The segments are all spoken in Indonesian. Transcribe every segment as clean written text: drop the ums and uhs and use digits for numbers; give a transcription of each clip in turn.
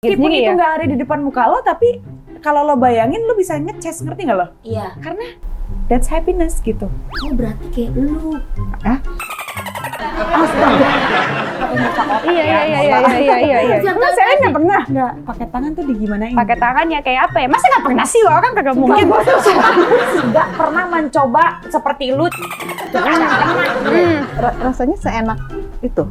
Meskipun itu ya? nggak ada di depan muka lo, tapi kalau lo bayangin lo bisa nge-chase, ngerti nggak lo? Iya. Karena that's happiness gitu. Oh berarti kayak lu. Iya. Terus saya nggak pernah nggak pakai tangan tuh digimanain? Pakai tangan ya kayak apa ya? Masa nggak pernah sih lo kan kagak mungkin. Nggak pernah mencoba seperti lu. Rasanya seenak itu.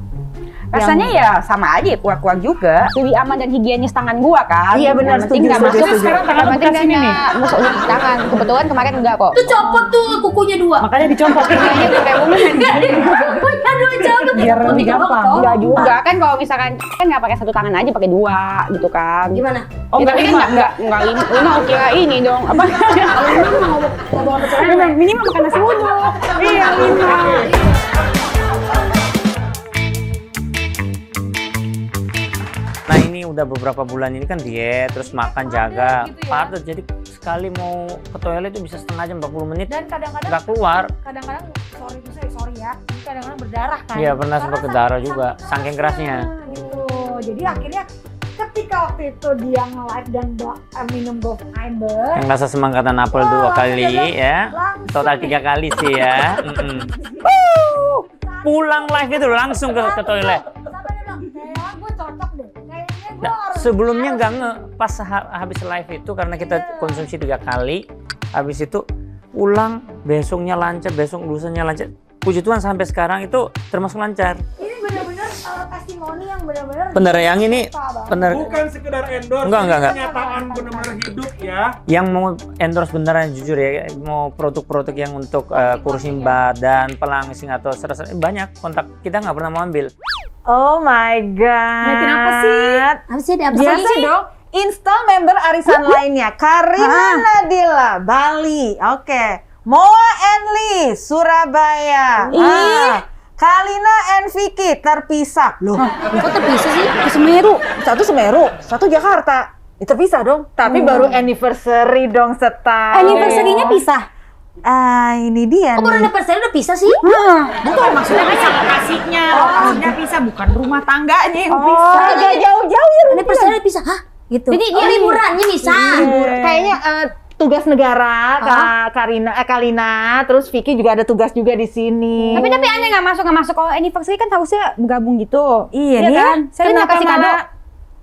Rasanya ya sama aja, kuat-kuat juga. Lebih aman dan higienis tangan gua kan. Iya, benar, Yang penting setuju, nggak setuju, masuk. setuju. Sekarang tangan Yang penting bekas ini nih. nggak masuk di tangan. Kebetulan kemarin enggak kok. Tuh copot tuh kukunya 2. Makanya dicopot. Kayaknya udah kayak woman. Kukunya 2 copot. Biar lebih gampang. Enggak juga kan, kalau misalkan kan nggak pakai satu tangan aja, pakai 2 gitu kan. Gimana? Oh, Ya, nggak tapi kan lima? nggak lima. Kira ini dong apa? Kalau ini mau bawa pacaran. Minimal makan nasi uduk. Iya 5. Nah ini udah beberapa bulan ini kan diet, terus makan jaga, patut. Jadi sekali mau ke toilet itu bisa setengah jam, 40 menit Dan kadang-kadang nggak keluar. sorry ya, kadang-kadang berdarah kan. Iya pernah sempat ke darah juga, saking kerasnya. Gitu. Jadi akhirnya ketika waktu itu dia nge-live dan minum Dove Fiber, Yang rasa semangkatan apel 2 kali ya, langsung total 3 kali sih ya. Pulang live itu langsung ke toilet. sampai dia bilang, kayak gue cocok deh. Kayaknya gue Nah, harus sebelumnya nggak pas habis live itu karena kita konsumsi 3 kali, habis itu pulang besoknya lancar, besok lusanya lancar. Puji Tuhan sampai sekarang itu termasuk lancar. ini benar-benar testimoni yang benar-benar Bener yang ini bener. Bukan sekedar endorse, Enggak. kenyataan benar-benar hidup ya. Yang mau endorse beneran jujur ya, mau produk-produk yang untuk kursi badan, pelangsing atau stres, banyak kontak kita nggak pernah mau ambil. Oh my god. Ngeliatin apa sih? Apa sih ada apa Biasa sih? dong. Install member arisan lainnya. Karina Nadila, Bali. Oke. Moa Enli, Surabaya. Kalina and Vicky terpisah. Loh, Kok terpisah sih? ke Semeru. Satu Semeru, satu Jakarta. Itu terpisah dong. Tapi baru anniversary dong setahun. Anniversary-nya pisah. Ini dia Oh baru nih. anniversary udah pisah sih? Bukan maksudnya bisa lokasinya, lokasinya bisa bukan rumah tangganya yang bisa. Agak jauh-jauh ya. Anniversary udah pisah? Hah? Gitu. Jadi dia liburannya bisa. Kayaknya tugas negara, Kalina, terus Vicky juga ada tugas juga di sini. Tapi aneh nggak masuk. Kalau anniversary kan harusnya bergabung gitu. Iya nih. kan? Saya nggak kasih kado.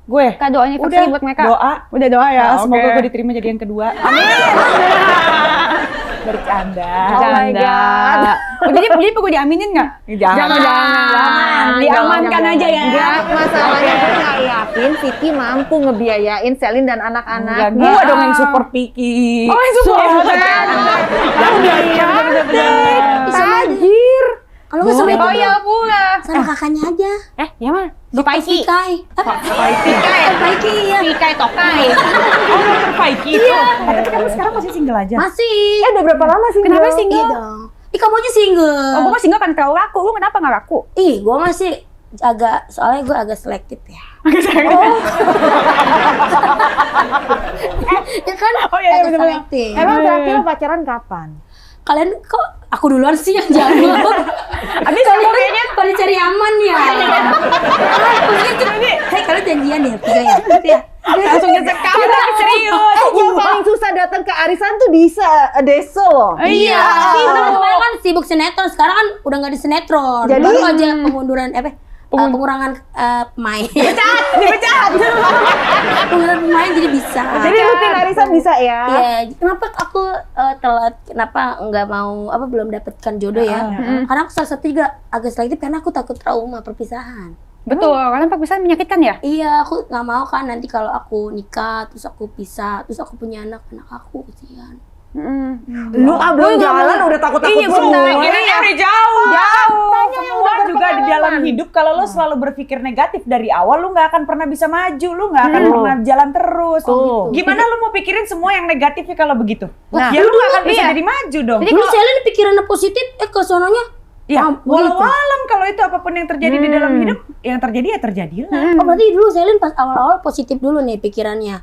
Gue Kado anniversary buat mereka. udah doa ya, Oke. semoga gue diterima jadi yang kedua. Amin. Bercanda. Oh my God. Jadi perlu diaminin nggak? Jangan. Diamankan aja ya. Enggak, masalahnya gue nggak yakin Vicky mampu ngebiayain Selin dan anak-anak. Gua dong yang support Vicky. Oh, yang support. Tajir. Kalau nggak sama itu Oh iya pula. sama kakaknya aja. Ya mana? Si Paiki. Pikai. Paiki ya. Pikai Tokai. Oh, dokter Vicky itu. Tapi kamu sekarang masih single aja. Masih. Udah berapa lama sih? Kenapa Iya single? dong. Kamu aja single. Oh, gue mah single kan terlalu laku. Lu kenapa nggak laku? Gue masih soalnya gue agak selektif ya. Ya kan? Oh iya, agak bener-bener. selektif. Emang terakhir lo pacaran kapan? Kalian kok aku duluan sih yang jawab. Habis Kalian pada cari aman ya. Hei kalian janjian ya, tiga ya, gitu ya. langsung ngesekam tapi serius. Yang paling susah datang ke arisan tuh Deso loh. Iya. Kemarin kan sibuk sinetron, sekarang kan udah nggak di sinetron. Jadi- Baru aja pengunduran pengurangan pemain. Dipecat. Pengurangan pemain jadi bisa. Jadi rutin arisan bisa ya? Iya, kenapa aku telat? Kenapa nggak mau belum dapatkan jodoh ya? Karena aku salah satu juga agak selektif karena aku takut trauma perpisahan. Betul, karena perpisahan menyakitkan ya. Iya, aku nggak mau kan nanti kalau aku nikah terus aku pisah, terus aku punya anak aku kesian. Lu belum jalan udah takut-takut Iya, gue semua. pikirnya udah jauh. Semua juga di dalam hidup kalau lo selalu berpikir negatif dari awal, lo nggak akan pernah bisa maju, lo nggak akan pernah jalan terus. Gimana lo mau pikirin semua yang negatif ya kalau begitu? Ya lo nggak akan bisa jadi maju dong. Jadi kalau Selin pikirannya positif, ke sononya Ya, begitu. walau alam kalau itu apapun yang terjadi di dalam hidup, yang terjadi ya terjadilah. Oh berarti dulu Selin pas awal-awal positif dulu nih pikirannya.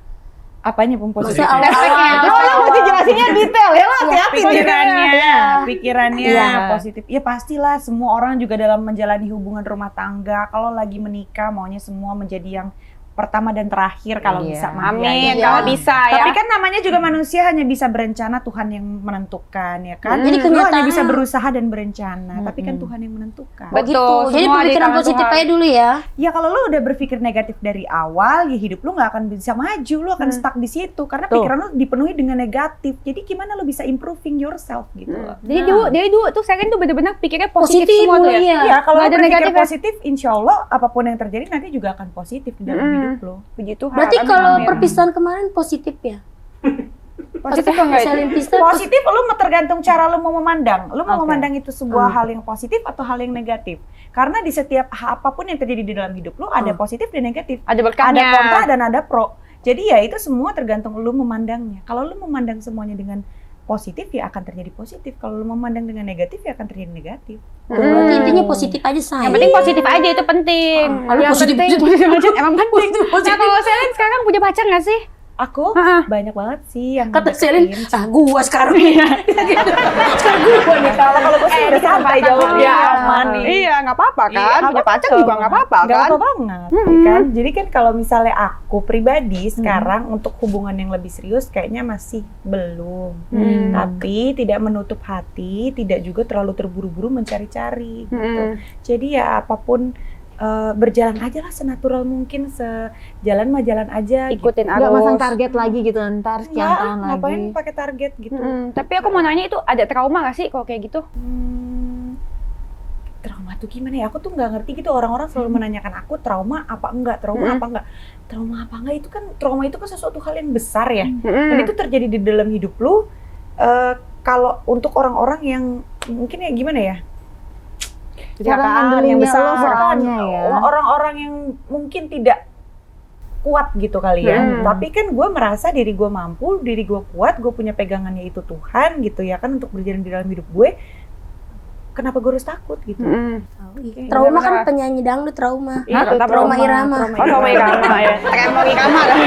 Apanya pun positif? Masa awal-awal Lo mesti jelasinnya detail ya, lo hati-hati Pikirannya Iya. positif. Ya pastilah semua orang juga dalam menjalani hubungan rumah tangga. Kalau lagi menikah maunya semua menjadi yang pertama dan terakhir kalau bisa. Amin, Ya. kalau bisa ya. Tapi kan namanya juga manusia hanya bisa berencana, Tuhan yang menentukan ya kan. Jadi Lu hanya kenyataan- bisa berusaha dan berencana, tapi kan Tuhan yang menentukan. Betul. Jadi semua di pemikiran tangan positif Tuhan. aja dulu ya. Ya kalau lu udah berpikir negatif dari awal, ya hidup lu nggak akan bisa maju, lu akan stuck di situ karena pikiran lu dipenuhi dengan negatif. Jadi gimana lu bisa improving yourself gitu loh. Jadi dulu tuh Seren tuh bener-bener pikirnya positif, Positif semua tuh dulu, ya. iya. Ya kalau Nggak lu ada berpikir negatif ya? positif, insya Allah apapun yang terjadi nanti juga akan positif di dalam hidup lo. Puji Tuhan. Berarti Amin, kalau amin. perpisahan kemarin positif ya? positif apa enggak itu? Saling pisah. Positif lu tergantung cara lu mau memandang. Lu mau Oke. memandang itu sebuah hal yang positif atau hal yang negatif. Karena di setiap apapun yang terjadi di dalam hidup lu ada positif dan negatif. Ada Ada berkahnya. kontra dan ada pro. Jadi ya itu semua tergantung lu memandangnya. Kalau lu memandang semuanya dengan positif ya akan terjadi positif. Kalau lu memandang dengan negatif ya akan terjadi negatif. Berarti intinya positif aja say. Yang penting positif aja itu penting. Yang positif aja emang penting. Nah, kalau Seren sekarang punya pacar nggak sih? Aku Heeh. banyak banget sih yang Kata Selin, deketin. gua sekarang. Gua nih kalau gue sih udah santai jawabnya aman nih. Iya, nggak apa-apa kan. Iya, Punya pacar apa-apa. juga nggak apa-apa Nggak kan. apa banget, ya kan? Jadi kan kalau misalnya aku pribadi sekarang untuk hubungan yang lebih serius kayaknya masih belum. Tapi tidak menutup hati, tidak juga terlalu terburu-buru mencari-cari. Gitu. Jadi ya apapun berjalan aja lah senatural mungkin, sejalan mah jalan aja. Ikutin Nggak arus. masang target lagi gitu ntar sekian Ya, tahun lagi. ngapain pakai target gitu? Tapi aku mau nanya itu ada trauma nggak sih kalau kayak gitu? Trauma tuh gimana ya? Aku tuh nggak ngerti gitu, orang-orang selalu menanyakan aku trauma apa enggak, trauma apa enggak. Trauma apa enggak itu kan, trauma itu kan sesuatu hal yang besar ya. Dan itu terjadi di dalam hidup lu. Kalau untuk orang-orang yang mungkin ya gimana ya? Cara handlingnya lo soalnya ya. Orang-orang yang mungkin tidak kuat gitu kali ya. Tapi kan gue merasa diri gue mampu, diri gue kuat, gue punya pegangannya itu Tuhan gitu ya kan untuk berjalan di dalam hidup gue. Kenapa gue harus takut gitu? Trauma kan penyanyi dangdut trauma. Iya, Trauma Irama. Oh, trauma irama ya. Trauma irama kan.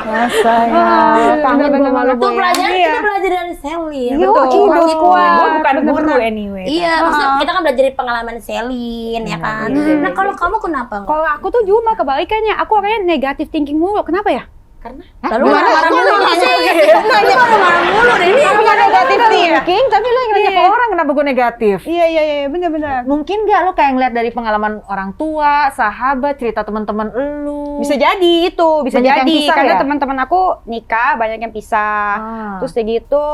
Masa ya. Kangen gue malu Itu gue. pelajaran kita belajar dari Selin. Iya, Orang hidup kuat. Gue bukan guru anyway. Iya, maksudnya kita kan belajar dari pengalaman Selin ya kan. Nah, kalau kamu kenapa? Kalau aku tuh juga malah kebalikannya. Aku orangnya negatif thinking mulu. Kenapa ya? Lalu marah-marah mulu sih. Marah-marah mulu deh ini. Bukan negatif thinking, tapi lo yang nanya ke orang kenapa gue negatif. Iya, bener-bener. Mungkin nggak lo kayak ngeliat dari pengalaman orang tua, sahabat, cerita teman-teman lu. Bisa jadi itu, bisa Banyak yang jadi. pisah Karena ya? teman-teman aku nikah, banyak yang pisah. Terus kayak gitu,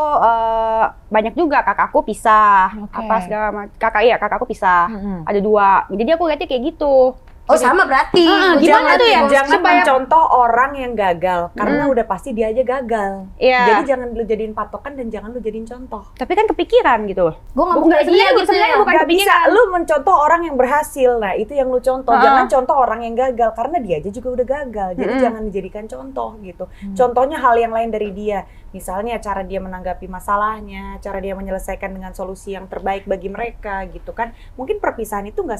banyak juga kakakku pisah. Oke. Apa segala macam. Kakakku pisah. Ada 2. Jadi aku lihatnya kayak gitu. Oh, sama berarti. Gimana tuh ya? Jangan Supaya- mencontoh orang yang gagal karena udah pasti dia aja gagal. Iya. Jadi jangan lu jadiin patokan dan jangan lu jadiin contoh. Tapi kan kepikiran gitu. Gue nggak mau kayak dia gitu sebenarnya ya. bukan Gak bisa kepikiran. lu mencontoh orang yang berhasil. Nah, itu yang lu contoh. Jangan contoh orang yang gagal karena dia aja juga udah gagal. Jadi jangan dijadikan contoh gitu. Contohnya hal yang lain dari dia. Misalnya cara dia menanggapi masalahnya, cara dia menyelesaikan dengan solusi yang terbaik bagi mereka gitu kan. Mungkin perpisahan itu nggak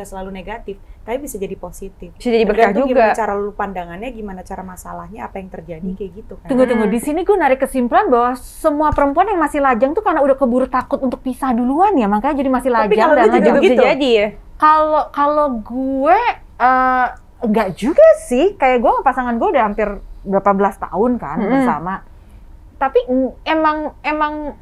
selalu negatif, tapi bisa jadi positif. Bisa jadi berkah Tergantung juga. gimana cara lu pandangannya, gimana cara masalahnya, apa yang terjadi kayak gitu kan. Tunggu, di sini gue narik kesimpulan bahwa semua perempuan yang masih lajang tuh karena udah keburu takut untuk pisah duluan ya, makanya jadi masih lajang kalau dan lu juga lajang. begitu. Bisa jadi ya. Kalau gue enggak juga sih, kayak gue sama pasangan gue udah hampir berapa belas tahun kan bersama. Tapi emang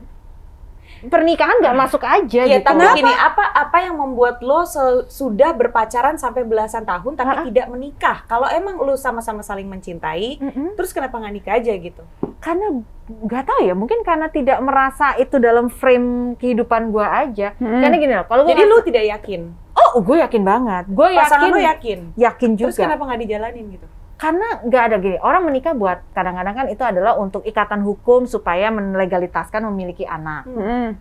pernikahan nggak masuk aja Iya, gitu. tapi gini, apa yang membuat lo sudah berpacaran sampai belasan tahun tapi tidak menikah? Kalau emang lo sama-sama saling mencintai, terus kenapa nggak nikah aja gitu? Karena nggak tahu ya, mungkin karena tidak merasa itu dalam frame kehidupan gue aja. Karena gini loh, kalau gue Jadi lo tidak yakin? gue yakin banget, gue Pasangan lo yakin? yakin Terus juga. kenapa nggak dijalanin gitu? Karena nggak ada gini, orang menikah buat kadang-kadang kan itu adalah untuk ikatan hukum supaya melegalitaskan memiliki anak.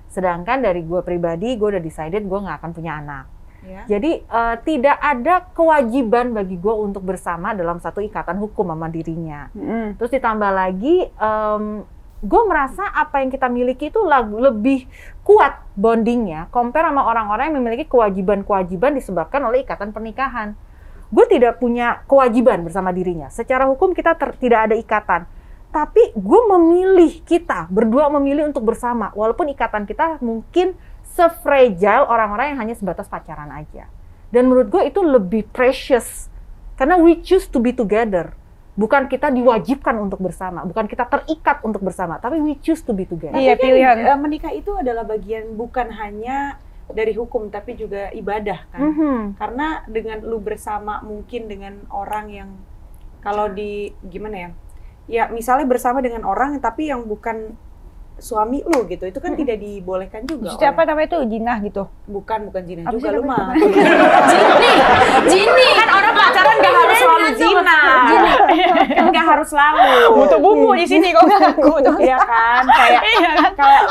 Sedangkan dari gue pribadi, gue udah decided gue nggak akan punya anak. Ya. Jadi tidak ada kewajiban bagi gue untuk bersama dalam satu ikatan hukum sama dirinya. Terus ditambah lagi, gue merasa apa yang kita miliki itu lebih kuat bondingnya compare sama orang-orang yang memiliki kewajiban-kewajiban disebabkan oleh ikatan pernikahan. Gue tidak punya kewajiban bersama dirinya. Secara hukum kita tidak ada ikatan. Tapi gue kita berdua memilih untuk bersama. Walaupun ikatan kita mungkin se-fragile orang-orang yang hanya sebatas pacaran aja. Dan menurut gue itu lebih precious Karena we choose to be together. Bukan kita diwajibkan untuk bersama, bukan kita terikat untuk bersama, tapi we choose to be together. Iya, pilihan. Menikah itu adalah bagian bukan hanya dari hukum tapi juga ibadah kan. Karena dengan lu bersama mungkin dengan orang yang kalau di gimana ya? Ya misalnya bersama dengan orang tapi yang bukan suami lu gitu, itu kan tidak dibolehkan juga. Siapa namanya itu jinah gitu? Bukan zina Apa juga sih lu namanya? mah. Jini. Kan orang pacaran nggak harus selalu zina. Kan nggak harus selalu. Butuh bumbu di sini kok ngaku tuh. Iya kan, kayak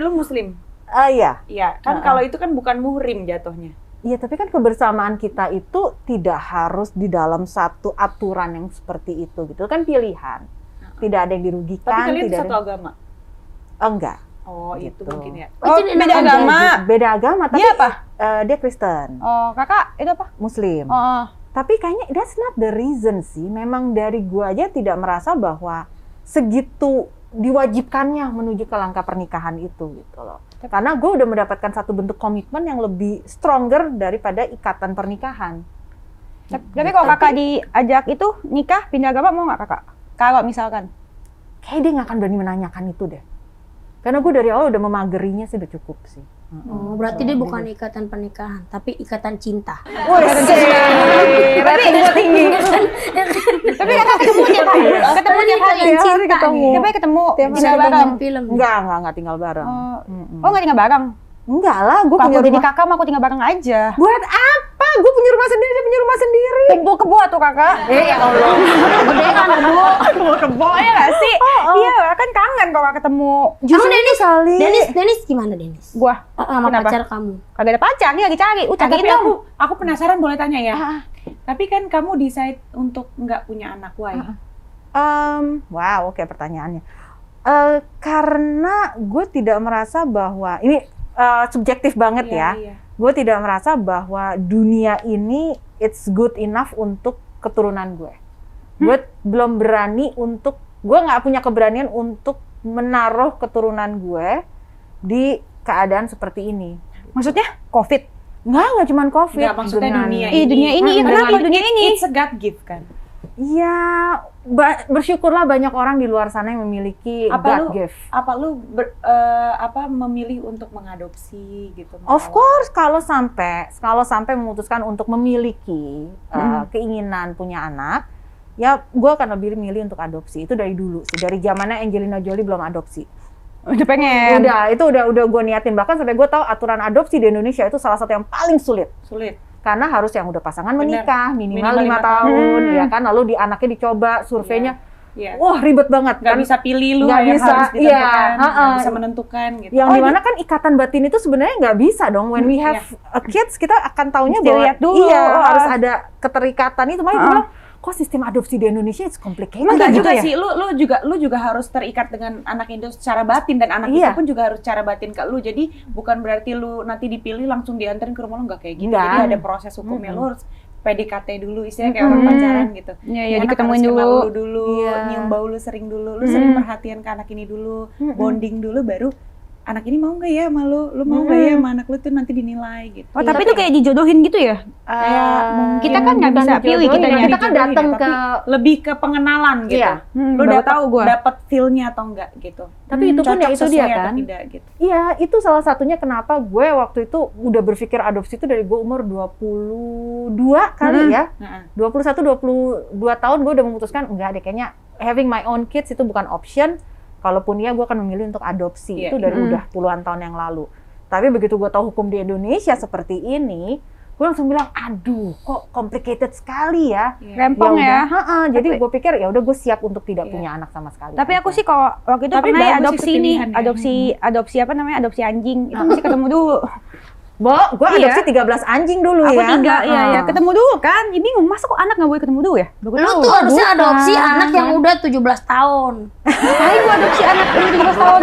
lu muslim. Iya. Iya, kan kalau itu kan bukan muhrim jatuhnya. Iya, tapi kan kebersamaan kita itu tidak harus di dalam satu aturan yang seperti itu gitu. Kan pilihan. Tidak ada yang dirugikan. Tapi kalian tidak satu ada... agama. Enggak. Oh, Gitu. itu mungkin ya. Oh, beda agama. Beda agama, tapi Dia apa? Dia Kristen, Oh, kakak itu apa? Muslim. Oh, Tapi kayaknya that's not the reason sih. Memang dari gua aja tidak merasa bahwa segitu diwajibkannya menuju ke langkah pernikahan itu gitu loh. Karena gue udah mendapatkan satu bentuk komitmen yang lebih stronger daripada ikatan pernikahan. tapi kalau kakak diajak itu nikah pindah agama mau nggak kakak? Kalau misalkan. Kayak dia nggak akan berani menanyakan itu deh. Karena gue dari awal udah memagerinya sih udah cukup sih. Oh, berarti dia bukan ikatan pernikahan, tapi ikatan cinta. Tapi kakak ketemu tiap hari. Ketemu tiap hari. Cinta nih. Tiap hari ketemu. Bisa Tinggal bareng. film. Enggak tinggal bareng. Oh, nggak tinggal bareng. Enggak lah, gue Kalau punya aku jadi rumah. kakak mah aku tinggal bareng aja. Buat apa? Gue punya rumah sendiri, dia punya rumah sendiri. Kebo tuh kakak. Ya Allah. Gede kan kebo ya nggak sih? Iya kan kangen kalau nggak ketemu. Kamu Denis, kali. Denis gimana Denis? Gua Sama Kenapa? pacar kamu. kagak ada pacar nih lagi cari. Cari Tapi itu. aku penasaran boleh tanya ya. Tapi kan kamu decide untuk nggak punya anak, why? Wow, oke pertanyaannya. Karena gue tidak merasa bahwa ini subjektif banget ya. Iya. Gue tidak merasa bahwa dunia ini it's good enough untuk keturunan gue. Gue belum berani untuk, gue nggak punya keberanian untuk menaruh keturunan gue di keadaan seperti ini. Maksudnya COVID. Nggak cuma COVID. Nggak, maksudnya dengan- dunia Ih, dunia ini kenapa dunia ini? It's a God gift kan. Iya, bersyukurlah banyak orang di luar sana yang memiliki God gift. Apa lu memilih untuk mengadopsi gitu? Of course, kalau sampai memutuskan untuk memiliki keinginan punya anak, ya gue akan lebih milih untuk adopsi. Itu dari dulu sih, dari zamannya Angelina Jolie belum adopsi. Udah pengen. Itu udah gue niatin, bahkan sampai gue tahu aturan adopsi di Indonesia itu salah satu yang paling sulit. Karena harus yang udah pasangan menikah, minimal 5 tahun, ya kan, lalu anaknya dicoba, surveinya, wah ribet banget. Nggak kan? bisa pilih lu Nggak yang bisa, harus ditentukan, iya, nggak bisa menentukan gitu. Yang dimana kan ikatan batin itu sebenarnya nggak bisa dong. When we have a kids, kita akan taunya Mesti bahwa lihat dulu. harus ada keterikatan itu. Makanya gue bilang, kok sistem adopsi di Indonesia it's complicated. Enggak gitu juga ya? sih, lu juga harus terikat dengan anak itu secara batin, dan anak itu pun juga harus secara batin ke lu. Jadi bukan berarti lu nanti dipilih langsung diantarin ke rumah lu, nggak kayak gitu. Nggak. Jadi ada proses hukumnya, lu harus PDKT dulu, istilahnya kayak orang pacaran gitu. Iya, Anak diketemuin harus kenal dulu. lu dulu, Iya. nyium bau lu sering dulu, lu sering perhatian ke anak ini dulu, bonding dulu, baru anak ini mau nggak ya sama lu mau nggak ya sama anak lu tuh nanti dinilai gitu. Oh, tapi itu kayak dijodohin gitu ya? Kita kan nggak bisa pilih kitanya. Kita kan datang ke lebih ke pengenalan gitu. Iya. Lu baru dapat tahu gua. dapat feel-nya atau enggak gitu. Tapi itu pun ya Cocok itu dia sesuai atau kan. tidak gitu. Iya, itu salah satunya kenapa gue waktu itu udah berpikir adopsi itu dari gue umur 22 kali ya. 21, 22 tahun gue udah memutuskan enggak deh, kayaknya having my own kids itu bukan option. Kalaupun ya gue akan memilih untuk adopsi. Iya. Itu dari udah puluhan tahun yang lalu. Tapi begitu gue tahu hukum di Indonesia seperti ini, gue langsung bilang, aduh kok complicated sekali ya. Rempong ya. Jadi gue pikir ya udah gue siap untuk tidak punya anak sama sekali. Tapi aku sih kalau waktu itu Tapi pernah ya bagus adopsi itu ini, pilihan ya. adopsi apa namanya, adopsi anjing. Itu mesti ketemu dulu. gue adopsi 13 anjing dulu Aku ya. 3, iya. Ketemu dulu kan. Ini bingung, masa kok anak nggak boleh ketemu dulu ya? Baru Lu tahu. tuh harusnya adopsi anak yang udah 17 tahun. Ayo gua adopsi anak umur 17 tahun.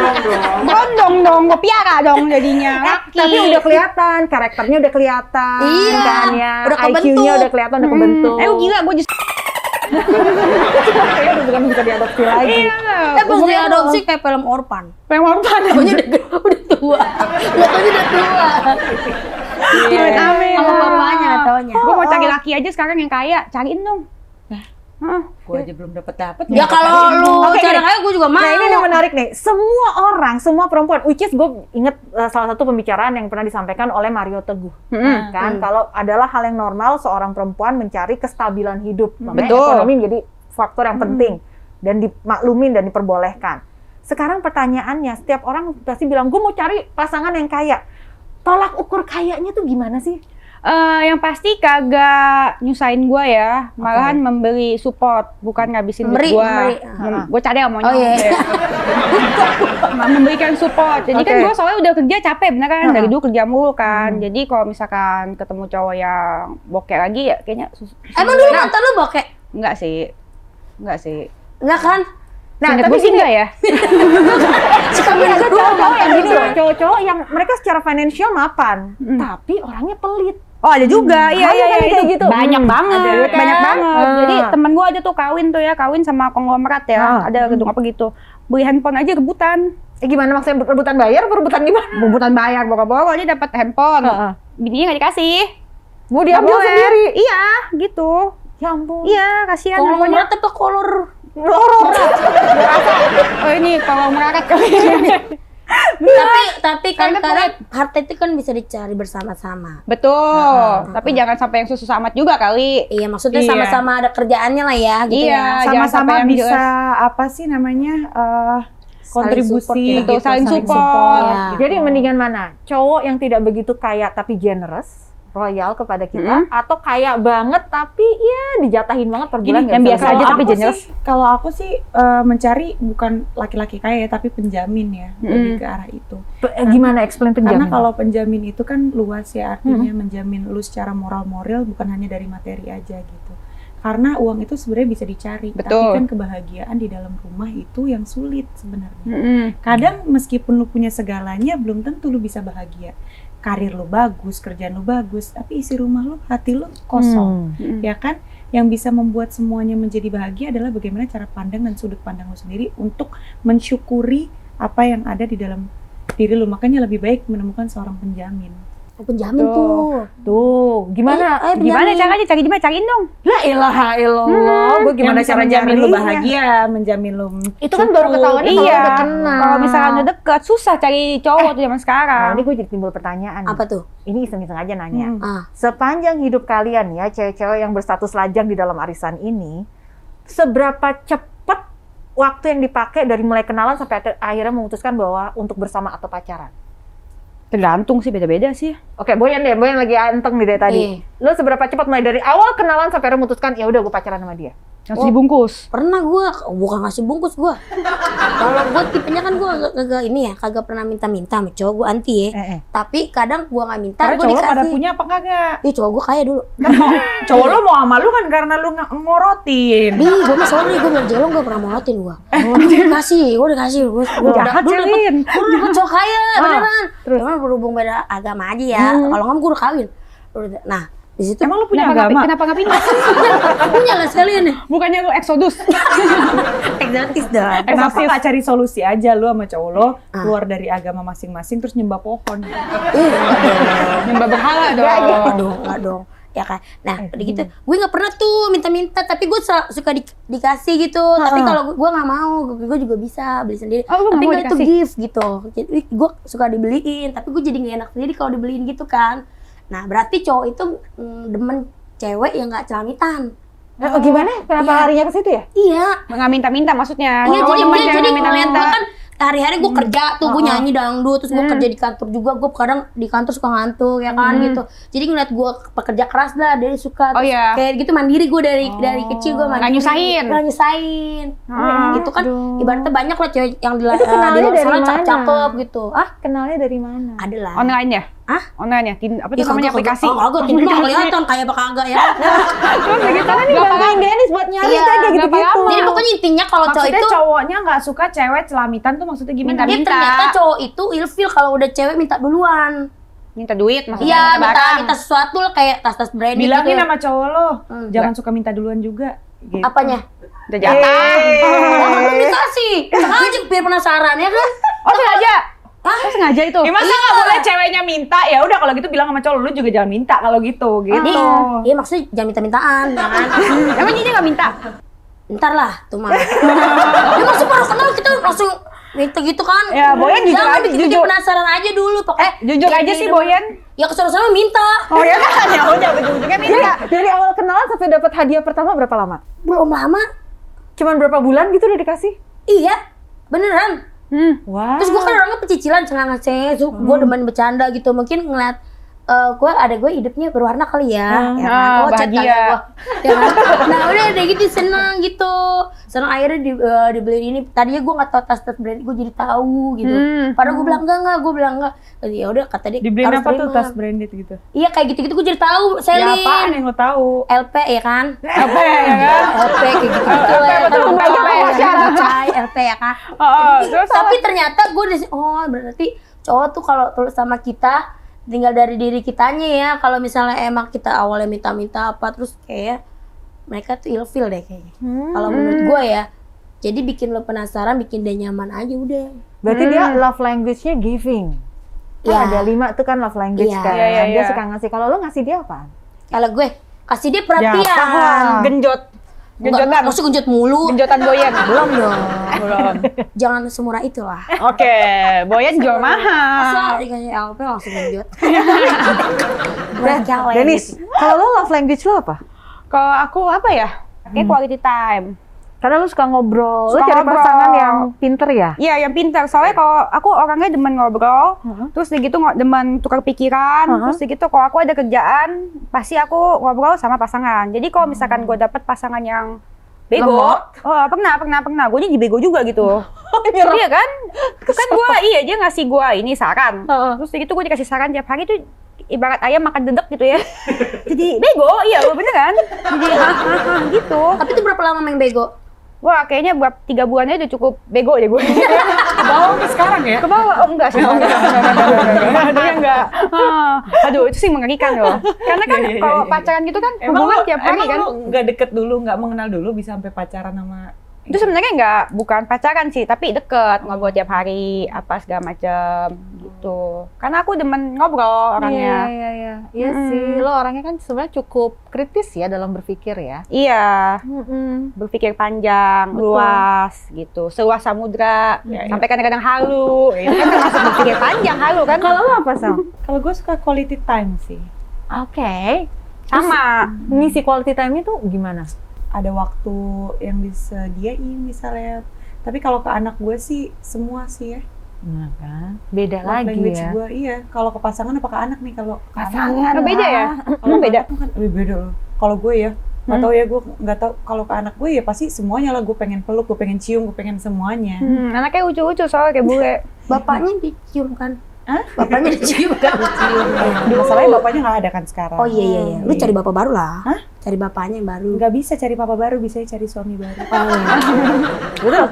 Gondong dong, gua piara dong jadinya. Laki. Tapi udah kelihatan, karakternya udah kelihatan, Iya, kan ya, udah kebentuk. IQ-nya udah kelihatan, udah kebentuk. Gila, gua justru Kayaknya udah bukan bisa diadopsi lagi. Pas diadopsi kayak film Orphan. pengen orban. Pokoknya udah tua. Udah tua. Amin. Sama bapaknya nggak taunya. Gue mau cari laki aja sekarang yang kaya, cariin dong. Gue aja belum dapet. Ya kalau lu cara kaya gue juga mau. Nah ini menarik nih, semua perempuan, which is gue inget salah satu pembicaraan yang pernah disampaikan oleh Mario Teguh, kan kalau adalah hal yang normal seorang perempuan mencari kestabilan hidup, makanya Betul. ekonomi menjadi faktor yang penting dan dimaklumin dan diperbolehkan. Sekarang pertanyaannya, setiap orang pasti bilang gue mau cari pasangan yang kaya. Tolak ukur kayanya tuh gimana sih? Yang pasti kagak nyusahin gue ya, malahan memberi support, bukan ngabisin duit gue. Gue cadel maunya. Oh iya. Memberikan support. Jadi kan gue soalnya udah kerja capek, bener kan? Dari dulu kerja mulu kan. Jadi kalau misalkan ketemu cowok yang bokeh lagi ya kayaknya Emang dulu mantan lu bokeh? Enggak sih. Enggak kan? Nah, Seinget tapi gue sih enggak ya. Suka ada beda cowok-cowok yang gini loh, cowok-cowok yang mereka secara financial mapan, tapi orangnya pelit. Oh ada juga, iya Ada kan kayak gitu? Banyak banget, Ada, kan? banyak banget. Jadi temen gue aja tuh kawin sama konglomerat ya, ada gedung apa gitu. Beli handphone aja rebutan. Gimana maksudnya rebutan bayar atau rebutan gimana? Rebutan bayar, bokap-bokapnya dapat handphone. Bininya nggak dikasih. Mau diambil sendiri? Iya, gitu. Ya ampun. Iya, kasihan Kalau handphonenya. merat apa kolor? Lorong. Oh ini kalau merakat kali. Tapi kan kadang harta itu kan bisa dicari bersama-sama. Betul. Tapi jangan sampai yang susah amat juga kali. Iya, maksudnya sama-sama ada kerjaannya lah ya, gitu Iya, ya. jangan sampai Sama-sama yang bisa jelas. apa sih namanya kontribusi support gitu, saling support. Ya. Jadi mendingan mana? Cowok yang tidak begitu kaya tapi generous, royal kepada kita, atau kaya banget tapi ya dijatahin banget per bulan yang nggak biasa bisa aja beli. tapi generous. Kalau aku sih mencari bukan laki-laki kaya tapi penjamin ya, lebih ke arah itu. Gimana explain Karena penjamin? kalau penjamin itu kan luas ya, artinya menjamin lu secara moral bukan hanya dari materi aja gitu. Karena uang itu sebenarnya bisa dicari, tapi Betul. kan kebahagiaan di dalam rumah itu yang sulit sebenarnya. Kadang meskipun lu punya segalanya, belum tentu lu bisa bahagia. Karir lu bagus, kerjaan lu bagus, tapi isi rumah lu, hati lu kosong, ya kan? Yang bisa membuat semuanya menjadi bahagia adalah bagaimana cara pandang dan sudut pandang lu sendiri untuk mensyukuri apa yang ada di dalam diri lu. Makanya lebih baik menemukan seorang penjamin. Penjamin tuh. Tuh, gimana? Gimana caranya? Cariin dong. La ilaha illallah. Gue gimana Yang bisa cara menjamin lu nyarinya? bahagia, menjamin lu Itu kan baru ketahuan kalau Iya. udah kenal. Kalau misalkan udah deket, susah cari cowok tuh zaman Nah, sekarang. ini gue jadi timbul pertanyaan. Apa tuh? Ini iseng-iseng aja nanya. Sepanjang Sepanjang hidup kalian ya, cewek-cewek yang berstatus lajang di dalam arisan ini, seberapa cepet waktu yang dipakai dari mulai kenalan sampai akhirnya memutuskan bahwa untuk bersama atau pacaran? Tergantung sih, beda-beda sih. Oke, Boyan lagi anteng nih dari tadi. Lo seberapa cepat mulai dari awal kenalan sampai akhirnya memutuskan ya udah gue pacaran sama dia? Langsung dibungkus. Pernah gua, bukan ngasih bungkus gua. Kalau gua tipenya kan gua kagak ini ya, kagak pernah minta-minta sama cowok, gua anti ya. Tapi kadang gua nggak minta, karena gua cowok dikasih. pada punya apa kagak? Ih, cowok gua kaya dulu. Cowok lu mau sama lu kan karena lu ngorotin. Gua mah sorry, gua berjelong gua pernah morotin gua. Gua dikasih. Gua Jahat, Celin. Gua cowok kaya, beneran. Cuman berhubung beda agama aja ya. Kalau nggak gua udah kawin. Nah, di situ Emang lu punya agama? Kenapa nggak pindah? punya lah sekalian ya. Bukannya lu eksodus? Eksotis dah. Kenapa nggak cari solusi aja lu sama cowok lo keluar dari agama masing-masing terus nyembah pohon? Nyembah berhala dong. Enggak dong. Ya kan. Nah, udah gitu. Gue nggak pernah tuh minta-minta, tapi gue suka dikasih gitu. Tapi kalau gue nggak mau, gue juga bisa beli sendiri. Oh, lu nggak tapi mau nggak itu dikasih? gift gitu. Jadi gue suka dibeliin, tapi gue jadi nggak enak sendiri kalau dibeliin gitu kan. Nah, berarti cowok itu demen cewek yang nggak celamitan. Oh, gimana? Kenapa larinya ke situ ya? Iya. Nggak minta-minta maksudnya. Iya, Cowok jadi demen dia cewek jadi nggak ngeliat minta-minta. gue kan hari-hari gue kerja tuh, gue nyanyi dangdut, terus gue kerja di kantor juga, gue kadang di kantor suka ngantuk ya kan gitu. Jadi ngeliat gue pekerja keras lah, dia suka. Oh, Terus iya. kayak gitu mandiri gue dari kecil gue mandiri. Nggak nyusahin. Nggak nyusahin. Gitu kan ibaratnya banyak lah cewek yang di luar kenalnya dari sana mana? cakep gitu. Kenalnya dari mana? Ada lah. Online ya? Hah? Online ya? Apa Ya, tuh namanya aplikasi? Kagak, Tinder mah kelihatan kayak apa kagak ya. Karena nih bantuin Dennis buat nyari Iya, kayak gitu-gitu. Jadi pokoknya intinya kalau cowok Maksudnya itu cowoknya nggak suka cewek celamitan tuh maksudnya gimana? dia ternyata cowok itu ilfil kalau udah cewek minta duluan. Minta duit maksudnya. Iya, minta barang. minta sesuatu lah kayak tas-tas branded Bilangin gitu. sama cowok lo, jangan suka minta duluan juga. Gitu. Apanya? Udah jatah. Belum dikasih. Sengaja biar penasaran ya kan? Oh sengaja? Terus sengaja itu. Ya masa nggak boleh ceweknya minta? Ya udah kalau gitu bilang sama cowok lu juga jangan minta kalau gitu. Iya maksudnya jangan minta-mintaan, jangan. Emang dia nggak minta? Ntar lah, tuh mah. Ya maksud baru kenal kita langsung minta gitu kan. Ya, Boyan jujur jangan aja, bikin jujur. penasaran aja dulu pakai. Jujur aja sih Boyan. Ya kesana-sana minta. Oh ya kan ya udah ujung-ujungnya minta. Dari awal kenalan sampai dapat hadiah pertama berapa lama? Belum lama. Cuman berapa bulan gitu udah dikasih? Iya, beneran. Wah. Terus gue kan orangnya pecicilan, cengang ngeceng, gue demen bercanda gitu. Mungkin ngeliat gue hidupnya berwarna kali ya, ya kan? Oh, chat bahagia. kagak gua. Ya kan? Nah udah gitu seneng gitu, seneng akhirnya dibeliin ini. Tadinya gue nggak tahu tas brand, gue jadi tahu gitu. Padahal gue bilang enggak. Ya udah kata dia Dibeliin harus apa tuh terima. tas branded gitu? Iya kayak gitu gue jadi tahu. Ya Selin, apaan yang lo tahu? LP ya kan? Apa ya kan? LP kayak gitu ya kan? LP ya kan? Terus Tapi ternyata gue berarti cowok tuh kalau tulus sama kita tinggal dari diri kitanya ya. Kalau misalnya emang kita awalnya minta-minta apa terus kayak mereka tuh ilfeel deh kayaknya. Kalau menurut gue ya. Jadi bikin lo penasaran, bikin dia nyaman aja udah. Berarti dia love language-nya giving. Iya. Ada 5 tuh kan love language Iya. kan. Iya. Dia suka ngasih. Kalau lo ngasih dia apa? Kalau gue kasih dia perhatian. genjot. Enggak, maksudnya genjot mulu. Genjotan Boyan. Belum dong. Belum. Jangan semurah itu lah. Oke, Boyan jual mahal. Masa dikasih LP langsung genjot. Berjalan. Dennis, kalau lo love language lo apa? Kalau aku apa ya? Kayak quality time. Karena lo suka ngobrol. Lo Suka cari ngobrol. pasangan yang pinter ya? Iya, yang pintar. Soalnya kalau aku orangnya demen ngobrol, terus gitu demen tukar pikiran, terus gitu kalau aku ada kerjaan, pasti aku ngobrol sama pasangan. Jadi kalau misalkan gue dapet pasangan yang bego, pernah. Gue jadi bego juga gitu. Iya kan? Kan gue, dia ngasih gue ini saran. Terus gitu gue dikasih saran tiap hari tuh ibarat ayam makan dedek gitu ya. Jadi bego, iya beneran. Jadi gitu. Tapi itu berapa lama main bego? Wah, kayaknya buat 3 bulannya udah cukup bego deh gue. Ke bawah sampai sekarang ya? Ke bawah? Oh enggak sih. Enggak. Aduh, itu sih mengerikan loh. Karena kan kalau pacaran gitu kan hubungan tiap hari kan. Emang lu nggak deket dulu, nggak mengenal dulu bisa sampai pacaran sama... Itu sebenarnya bukan pacaran sih, tapi deket, ngobrol tiap hari, apa segala macam gitu. Karena aku demen ngobrol orangnya. Iya sih, lo orangnya kan sebenarnya cukup kritis ya dalam berpikir ya. Iya, berpikir panjang, luas gitu, seluas samudra, sampai kadang-kadang halu. Itu kan termasuk berpikir panjang, halu kan. Kalau lo apa, Sam? Kalau gue suka quality time sih. Oke. Sama. Ngisi quality time-nya tuh gimana? Ada waktu yang disediain misalnya. Tapi kalau ke anak gue sih semua sih ya. Nah kan, beda Love lagi language ya. gue iya. Kalau ke pasangan apa ke anak nih? Kalau ke Pasangan beda ya? Kalau Beda. ke anak kan beda loh. Kalau gue ya, nggak tahu ya, gue nggak tahu. Kalau ke anak gue ya pasti semuanya lah. Gue pengen peluk, gue pengen cium, gue pengen semuanya. Anaknya lucu-lucu soalnya kayak bule. Bapaknya dicium kan? Hah? Bapaknya dicium kan? Masalahnya bapaknya nggak ada kan sekarang. Oh iya. Lu cari bapak baru lah. Hah? Cari bapaknya yang baru. Nggak bisa cari papa baru, bisa cari suami baru. Udah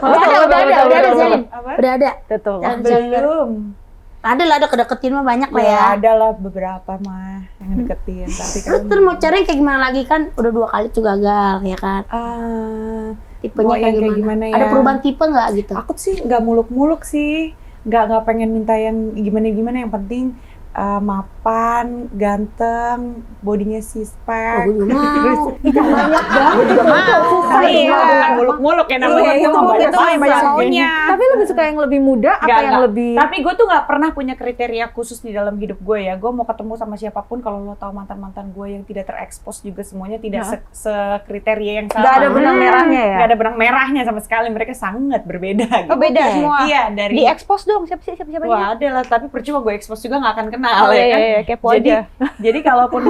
ada Zelin. Apa? Udah ada. Betul. Belum. Ada lah, ada kedeketin mah banyak lah ya. Ya ada lah beberapa mah yang deketin. Tapi Lu kan terus mau cari kayak gimana lagi kan? Udah 2 kali tuh gagal ya kan? Tipenya mau kayak yang gimana? ya? Ada perubahan tipe nggak gitu? Aku sih nggak muluk-muluk sih. Nggak pengen minta yang gimana-gimana. Yang penting mapan, ganteng, bodinya six Oh, pack. gue juga mau. Banyak banget. Gue juga mau. Iya. Bukan muluk-muluk ya namanya. Itu banyak maunya. Tapi lu suka yang lebih muda apa yang lebih? Tapi gue tuh nggak pernah punya kriteria khusus di dalam hidup gue ya. Gue mau ketemu sama siapapun, kalau lo tahu mantan-mantan gue yang tidak terekspos juga semuanya tidak sekriteria yang sama. Nggak ada benang merahnya ya? Nggak ada benang merahnya sama sekali. Mereka sangat berbeda. Oh beda semua. Iya, dari Di expose dong siapa wah ada lah, tapi percuma gue expose juga nggak akan kenal Oh, ya kan. iya, kepo aja. Jadi kalaupun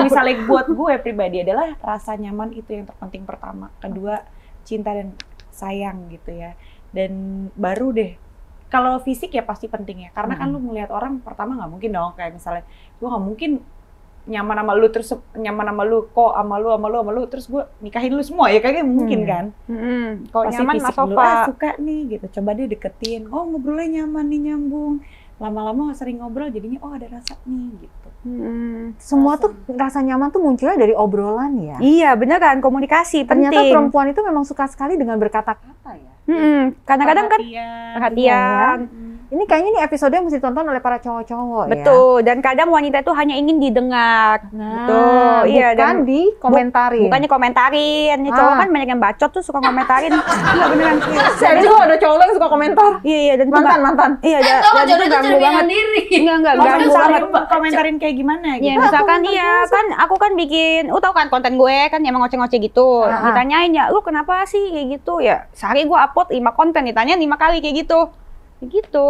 misalnya buat gue pribadi adalah rasa nyaman itu yang terpenting pertama, kedua cinta dan sayang gitu ya, dan baru deh kalau fisik ya pasti penting ya, karena kan lu ngelihat orang pertama nggak mungkin dong kayak misalnya gue nggak mungkin nyaman sama lu terus nyaman sama lu kok sama lu terus gue nikahin lu semua ya kayaknya mungkin kan. Kalau Pasti nyaman fisik mas dulu, Sofa. suka nih gitu, coba deh deketin, oh ngobrolnya nyaman nih, nyambung, lama-lama sering ngobrol jadinya oh ada rasa nih gitu. Semua tuh rasa nyaman tuh munculnya dari obrolan ya. Iya bener kan, komunikasi Ternyata penting. perempuan itu memang suka sekali dengan berkata-kata ya. Kadang-kadang kan perhatian. Ini kayaknya ini episode yang mesti ditonton oleh para cowok-cowok ya. Betul, dan kadang wanita itu hanya ingin didengar. Nah, Betul, iya, bukan dan dikomentarin. bukannya komentarin. Nih cowok kan banyak yang bacot tuh suka komentarin. Enggak beneran serius. Serius kok ada cowok yang suka komentar. Iya, dan itu Mantan. Iya, Tau dan jodoh itu itu ganggu cerminan banget. diri. Enggak Maksudnya ganggu saling banget. komentarin kayak gimana Ya gitu. misalkan kan aku kan bikin, tau kan konten gue kan emang ngoceh-ngoceh gitu. Ditanyain ya, lu kenapa sih kayak gitu? Ya sehari gue upload 5 konten, ditanya 5 kali kayak gitu. Gitu.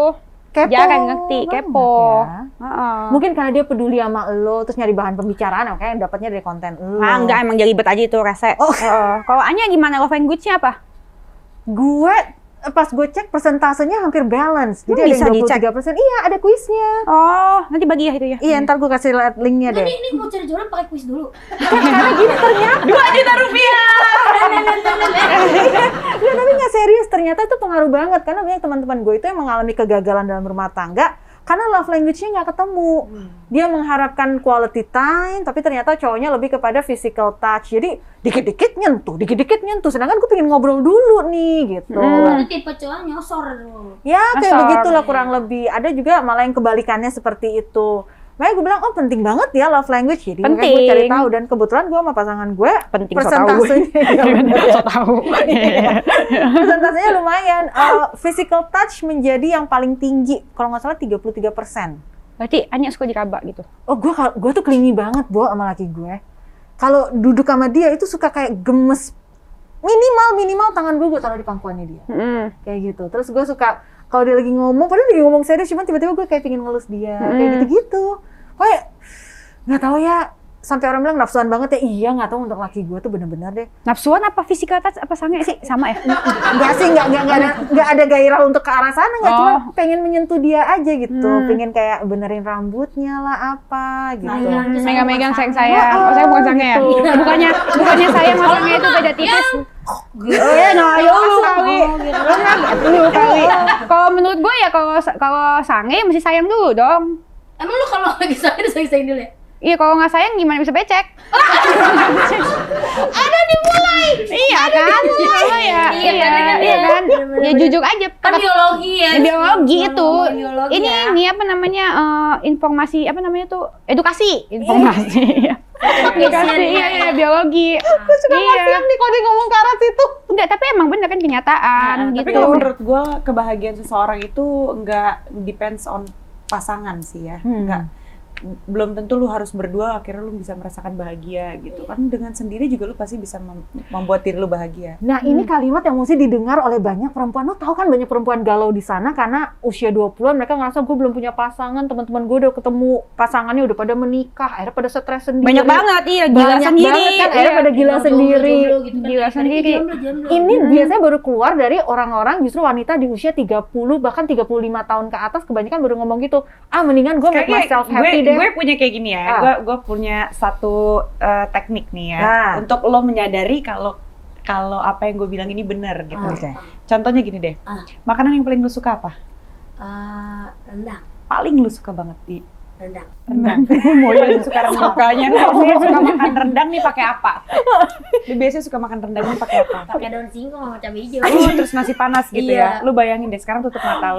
Kepo Jarang ngerti, banget kepo. ya. Heeh. Mungkin karena dia peduli sama lo, terus nyari bahan pembicaraan, makanya dapatnya dari konten lo. Enggak, emang jadi ribet aja itu rasa. Kalau Anya gimana love language-nya apa? Gue pas gue cek persentasenya hampir balance. Jadi Bisa ada dicek? 23%. Iya, ada kuisnya. Oh, nanti bagi ya itu ya. Iya, ntar gue kasih lihat linknya deh. Ini mau cari jodoh pakai kuis dulu. Karena gini ternyata. 2 juta rupiah. Ya, tapi nggak serius, ternyata itu pengaruh banget. Karena banyak teman-teman gue itu yang mengalami kegagalan dalam rumah tangga karena love language-nya nggak ketemu. Dia mengharapkan quality time, tapi ternyata cowoknya lebih kepada physical touch. Jadi dikit-dikit nyentuh. Sedangkan gue pengen ngobrol dulu nih, gitu. Itu tipe cowok nyosor dulu. Ya kayak Asal. begitulah kurang lebih. Ada juga malah yang kebalikannya seperti itu. Makanya gue bilang, oh penting banget ya love language. Jadi makanya gue Penting. cari tahu. Dan kebetulan gue sama pasangan gue Penting, so persentasenya tahu. persentasenya lumayan. Physical touch menjadi yang paling tinggi. Kalau nggak salah 33%. Berarti Anya suka diraba gitu. Oh gue tuh clingy banget sama laki gue. Kalau duduk sama dia itu suka kayak gemes. Minimal tangan gue taruh di pangkuannya dia. Kayak gitu. Terus gue suka kalau dia lagi ngomong, padahal dia ngomong serius, cuman tiba-tiba gue kayak pengen ngelus dia, kayak gitu-gitu. Kayak nggak tahu ya, sampai orang bilang nafsuan banget ya. Iya, nggak tahu untuk laki gue tuh bener-bener deh. Nafsuan apa physical touch apa sange sih? Sama ya? Enggak sih, nggak ada gairah untuk ke arah sana, nggak cuma pengen menyentuh dia aja gitu, pengen kayak benerin rambutnya lah apa gitu. Megang-megang sayang. Oh, saya bukan sange ya? Bukannya sayang sama sange itu beda tipis. Lu kali. Kalau menurut gue ya kalau sange mesti sayang dulu dong. Emang lu kalau lagi sayang disayang dulu ya? Iya, kalau nggak sayang gimana bisa becek? Ada dimulai. Iya kan? Iya kan? Ya jujur aja. Kan biologi ya. Biologi itu. Biologi Ini apa namanya? Informasi apa namanya tuh? Edukasi. Informasi. Edukasi. Iya, biologi. Aku suka siang nih kalau dia ngomong ke arah situ. Enggak, tapi emang bener kan kenyataan Tapi gitu. kalau menurut gue kebahagiaan seseorang itu nggak depends on pasangan sih ya. Nggak, belum tentu lu harus berdua akhirnya lu bisa merasakan bahagia gitu kan. Dengan sendiri juga lu pasti bisa membuat diri lu bahagia. Nah ini kalimat yang mesti didengar oleh banyak perempuan. Lo tahu kan banyak perempuan galau di sana karena usia 20-an mereka ngerasa gue belum punya pasangan, teman-teman gue udah ketemu pasangannya udah pada menikah, akhirnya pada stres sendiri. Banyak banget, iya, gila Banyak sendiri. banget kan, akhirnya pada gila sendiri. Gitu kan. Gila sendiri. Ini biasanya baru keluar dari orang-orang justru wanita di usia 30 bahkan 35 tahun ke atas kebanyakan baru ngomong gitu. Mendingan gue make myself happy deh. Gue punya kayak gini ya. Gue punya satu teknik nih ya untuk lo menyadari kalau apa yang gue bilang ini benar gitu. Contohnya gini deh. Makanan yang paling lo suka apa? Rendang. Paling lo suka banget di Rendang. Paling suka rendang. Sukanya biasanya suka makan rendang nih pakai apa? Dia biasanya suka makan rendang nih pakai apa? Pakai daun singkong sama cabai hijau. Terus nasi panas gitu ya. Iya. Lu bayangin deh, sekarang tutup mata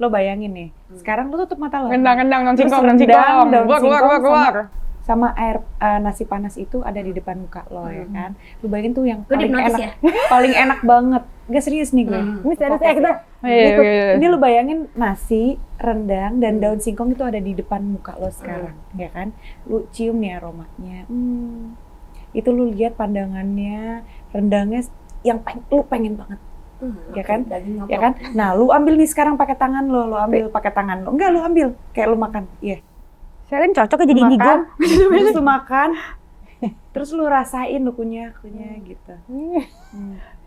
lo bayangin nih. Sekarang lu tutup mata lo. Rendang, daun Terus singkong, rendang, daun singkong keluar. sama air nasi panas itu ada di depan muka lo ya kan. Lu bayangin tuh yang Gue paling dihipnotis enak. ya? Paling enak banget. Gak serius nih gue. Ini serius ya kita. Gitu. Ini lu bayangin nasi, rendang, dan daun singkong itu ada di depan muka lo sekarang, ya kan? Lu cium nih aromanya. Itu lu lihat pandangannya, rendangnya yang lu pengen banget. Ya kan? Ya kan? Nah, lu ambil nih sekarang pakai tangan lo, ambil pakai tangan lo. Enggak, lu ambil kayak lu makan. Iya. Saya kan cocok jadi indigo. Terus lu makan. Terus lu rasain lu kunyah gitu.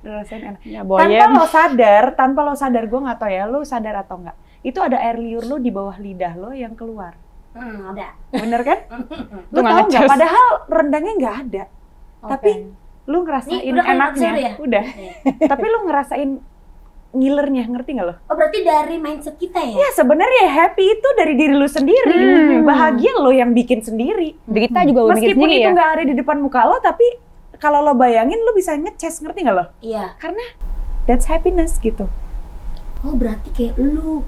Lu rasain enak. Ya, Tanpa lo sadar, gue nggak tahu ya, lu sadar atau nggak? Itu ada air liur lo di bawah lidah lo yang keluar. Ada. Bener kan? Lu Itu tahu nggak? ngecus. Padahal rendangnya nggak ada. Tapi lu ngerasain Nih, udah kan enaknya. konser ya? Udah. Tapi lu ngerasain ngilernya, ngerti nggak lo? Oh berarti dari mindset kita ya? Ya sebenarnya happy itu dari diri lu sendiri. Bahagia lo yang bikin sendiri. Derita juga lu bikin Meskipun sendiri itu ya. nggak ada di depan muka lo, tapi kalau lo bayangin lo bisa nge-chase, ngerti nggak lo? Iya. Karena that's happiness gitu. Oh berarti kayak lu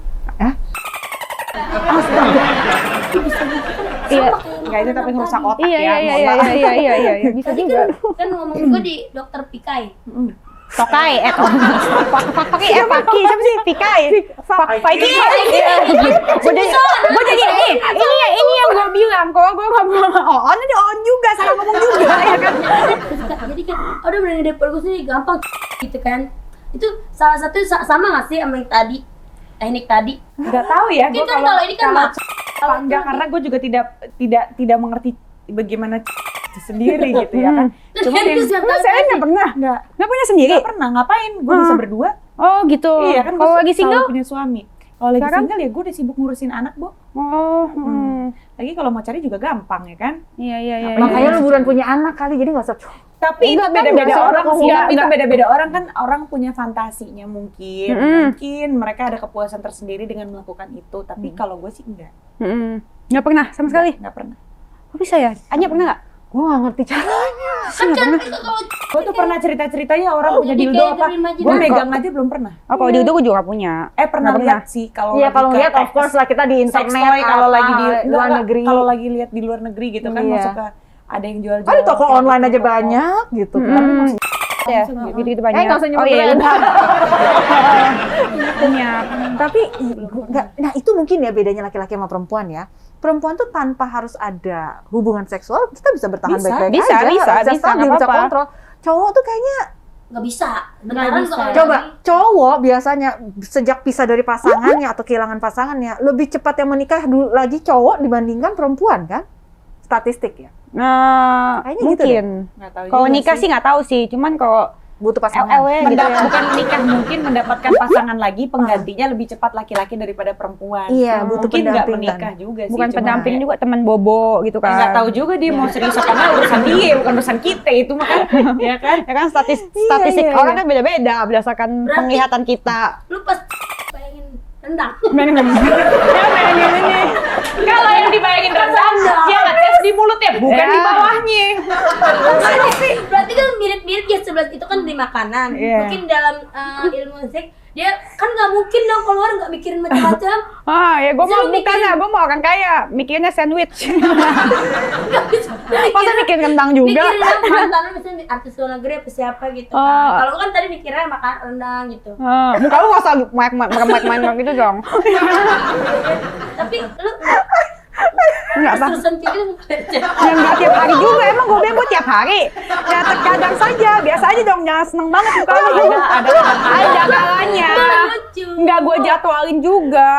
Iya. Enggak, itu tapi ngerusak otak Iya, ya. iya, mohon iya, maaf. iya, iya, iya, iya, bisa Tadi juga. kan ngomong juga di dokter Pikai. Tokai, Paki, Paki, siapa sih? Pikai. Paki. Gue jadi ini yang gue bilang, kalau gue ngomong on, ada on juga, salah ngomong juga, ya kan? Jadi kan, udah bener ide bagus ini gampang gitu kan. Itu salah satu sama nggak sih sama yang tadi? Teknik tadi. Nggak tahu ya, Mungkin gue kan kalau ini kan kalau enggak, karena gue juga tidak mengerti bagaimana itu sendiri gitu ya kan. Cuma yang Saya nggak pernah, nggak punya sendiri. nggak pernah ngapain, gue bisa berdua. Oh gitu. Iya kan, Kalau lagi single? punya suami. Kalau lagi Sekarang? single ya gue udah sibuk ngurusin anak, Bo. Oh, Lagi kalau mau cari juga gampang ya kan. iya, iya, iya. Makanya lu buruan punya anak kali, jadi nggak usah. Tapi itu Enggak, kan, beda-beda enggak, orang enggak, sih. enggak, Itu enggak. beda-beda orang kan, orang punya fantasinya mungkin. Mungkin mereka ada kepuasan tersendiri dengan melakukan itu. Tapi kalau gue sih enggak. Nggak pernah sama sekali. Enggak pernah. Kok bisa ya? Anya pernah nggak? Gue nggak ngerti caranya. kan kalau Gue tuh pernah cerita-ceritanya orang punya jadi dildo kayak apa. dari Gue imajinasi. megang aja belum pernah. Oh, kalau dildo gue juga punya. Pernah Nggak lihat sih kalau Iya, kalau lagi ngeliat ke of course lah kita di sex internet toy kalau lagi di luar negeri. Kalau lagi lihat di luar negeri gitu kan, Iya. masuk ke ada yang jual-jual. Kan di toko kayak online gitu, aja toko. banyak gitu. Ya, gitu-gitu banyak. nggak usah nyebut oh iya, brand. bentar. Punya. Tapi nggak, nah itu mungkin ya bedanya laki-laki sama perempuan ya. Perempuan tuh tanpa harus ada hubungan seksual kita bisa bertahan Bisa, baik-baik bisa, aja, bisa, stabil, nggak bisa apa-apa. kontrol. Cowok tuh kayaknya nggak bisa. Beneran bisa. kalau coba cowok biasanya sejak pisah dari pasangannya atau kehilangan pasangannya lebih cepat yang menikah dulu lagi cowok dibandingkan perempuan kan? Statistik ya. Nah, Kayaknya gitu mungkin. Nggak tahu Kalau juga nikah sih nggak tahu sih, cuman kalau Butuh pasangan. LW gitu ya. Bukan menikah, mungkin mendapatkan pasangan lagi, penggantinya lebih cepat laki-laki daripada perempuan. Iya, butuh mungkin nggak pendampingan. menikah juga sih. Bukan cuma pendamping kayak- juga, teman bobo gitu kan. Nggak tahu juga dia mau serius apa nggak, urusan dia bukan urusan kita itu mah kan. Ya kan? Ya kan statistik iya, orang iya. kan beda-beda berdasarkan Berarti- penglihatan kita. lu pas bayangin rendang. Kalau yang dibayangin rendang, dia ngetes di mulutnya, bukan Ya. di bawahnya. Berarti kan mirip-mirip ya sebelah itu kan di makanan. Iya. Mungkin dalam ilmu seks dia kan nggak mungkin dong keluar nggak mikirin macam-macam. Ah, ya gue Bisa mau lu bukan mikirin- ya, gue mau orang kaya, mikirnya sandwich. Nggak bisa. Masa mikirin kentang juga? Mikirin yang mantan lu misalnya artis luar negeri apa siapa gitu Oh. kan. Kalau lu kan tadi mikirnya makan rendang gitu. Ah, muka lu nggak usah main gitu dong. Tapi lu Enggak apa? terusan kayak gitu Ya enggak tiap hari juga, emang gue bilang gue tiap hari. Ya terkadang saja, biasa aja dong, jangan seneng banget muka lu. Ada kalanya. lucu. Enggak gue jadwalin juga.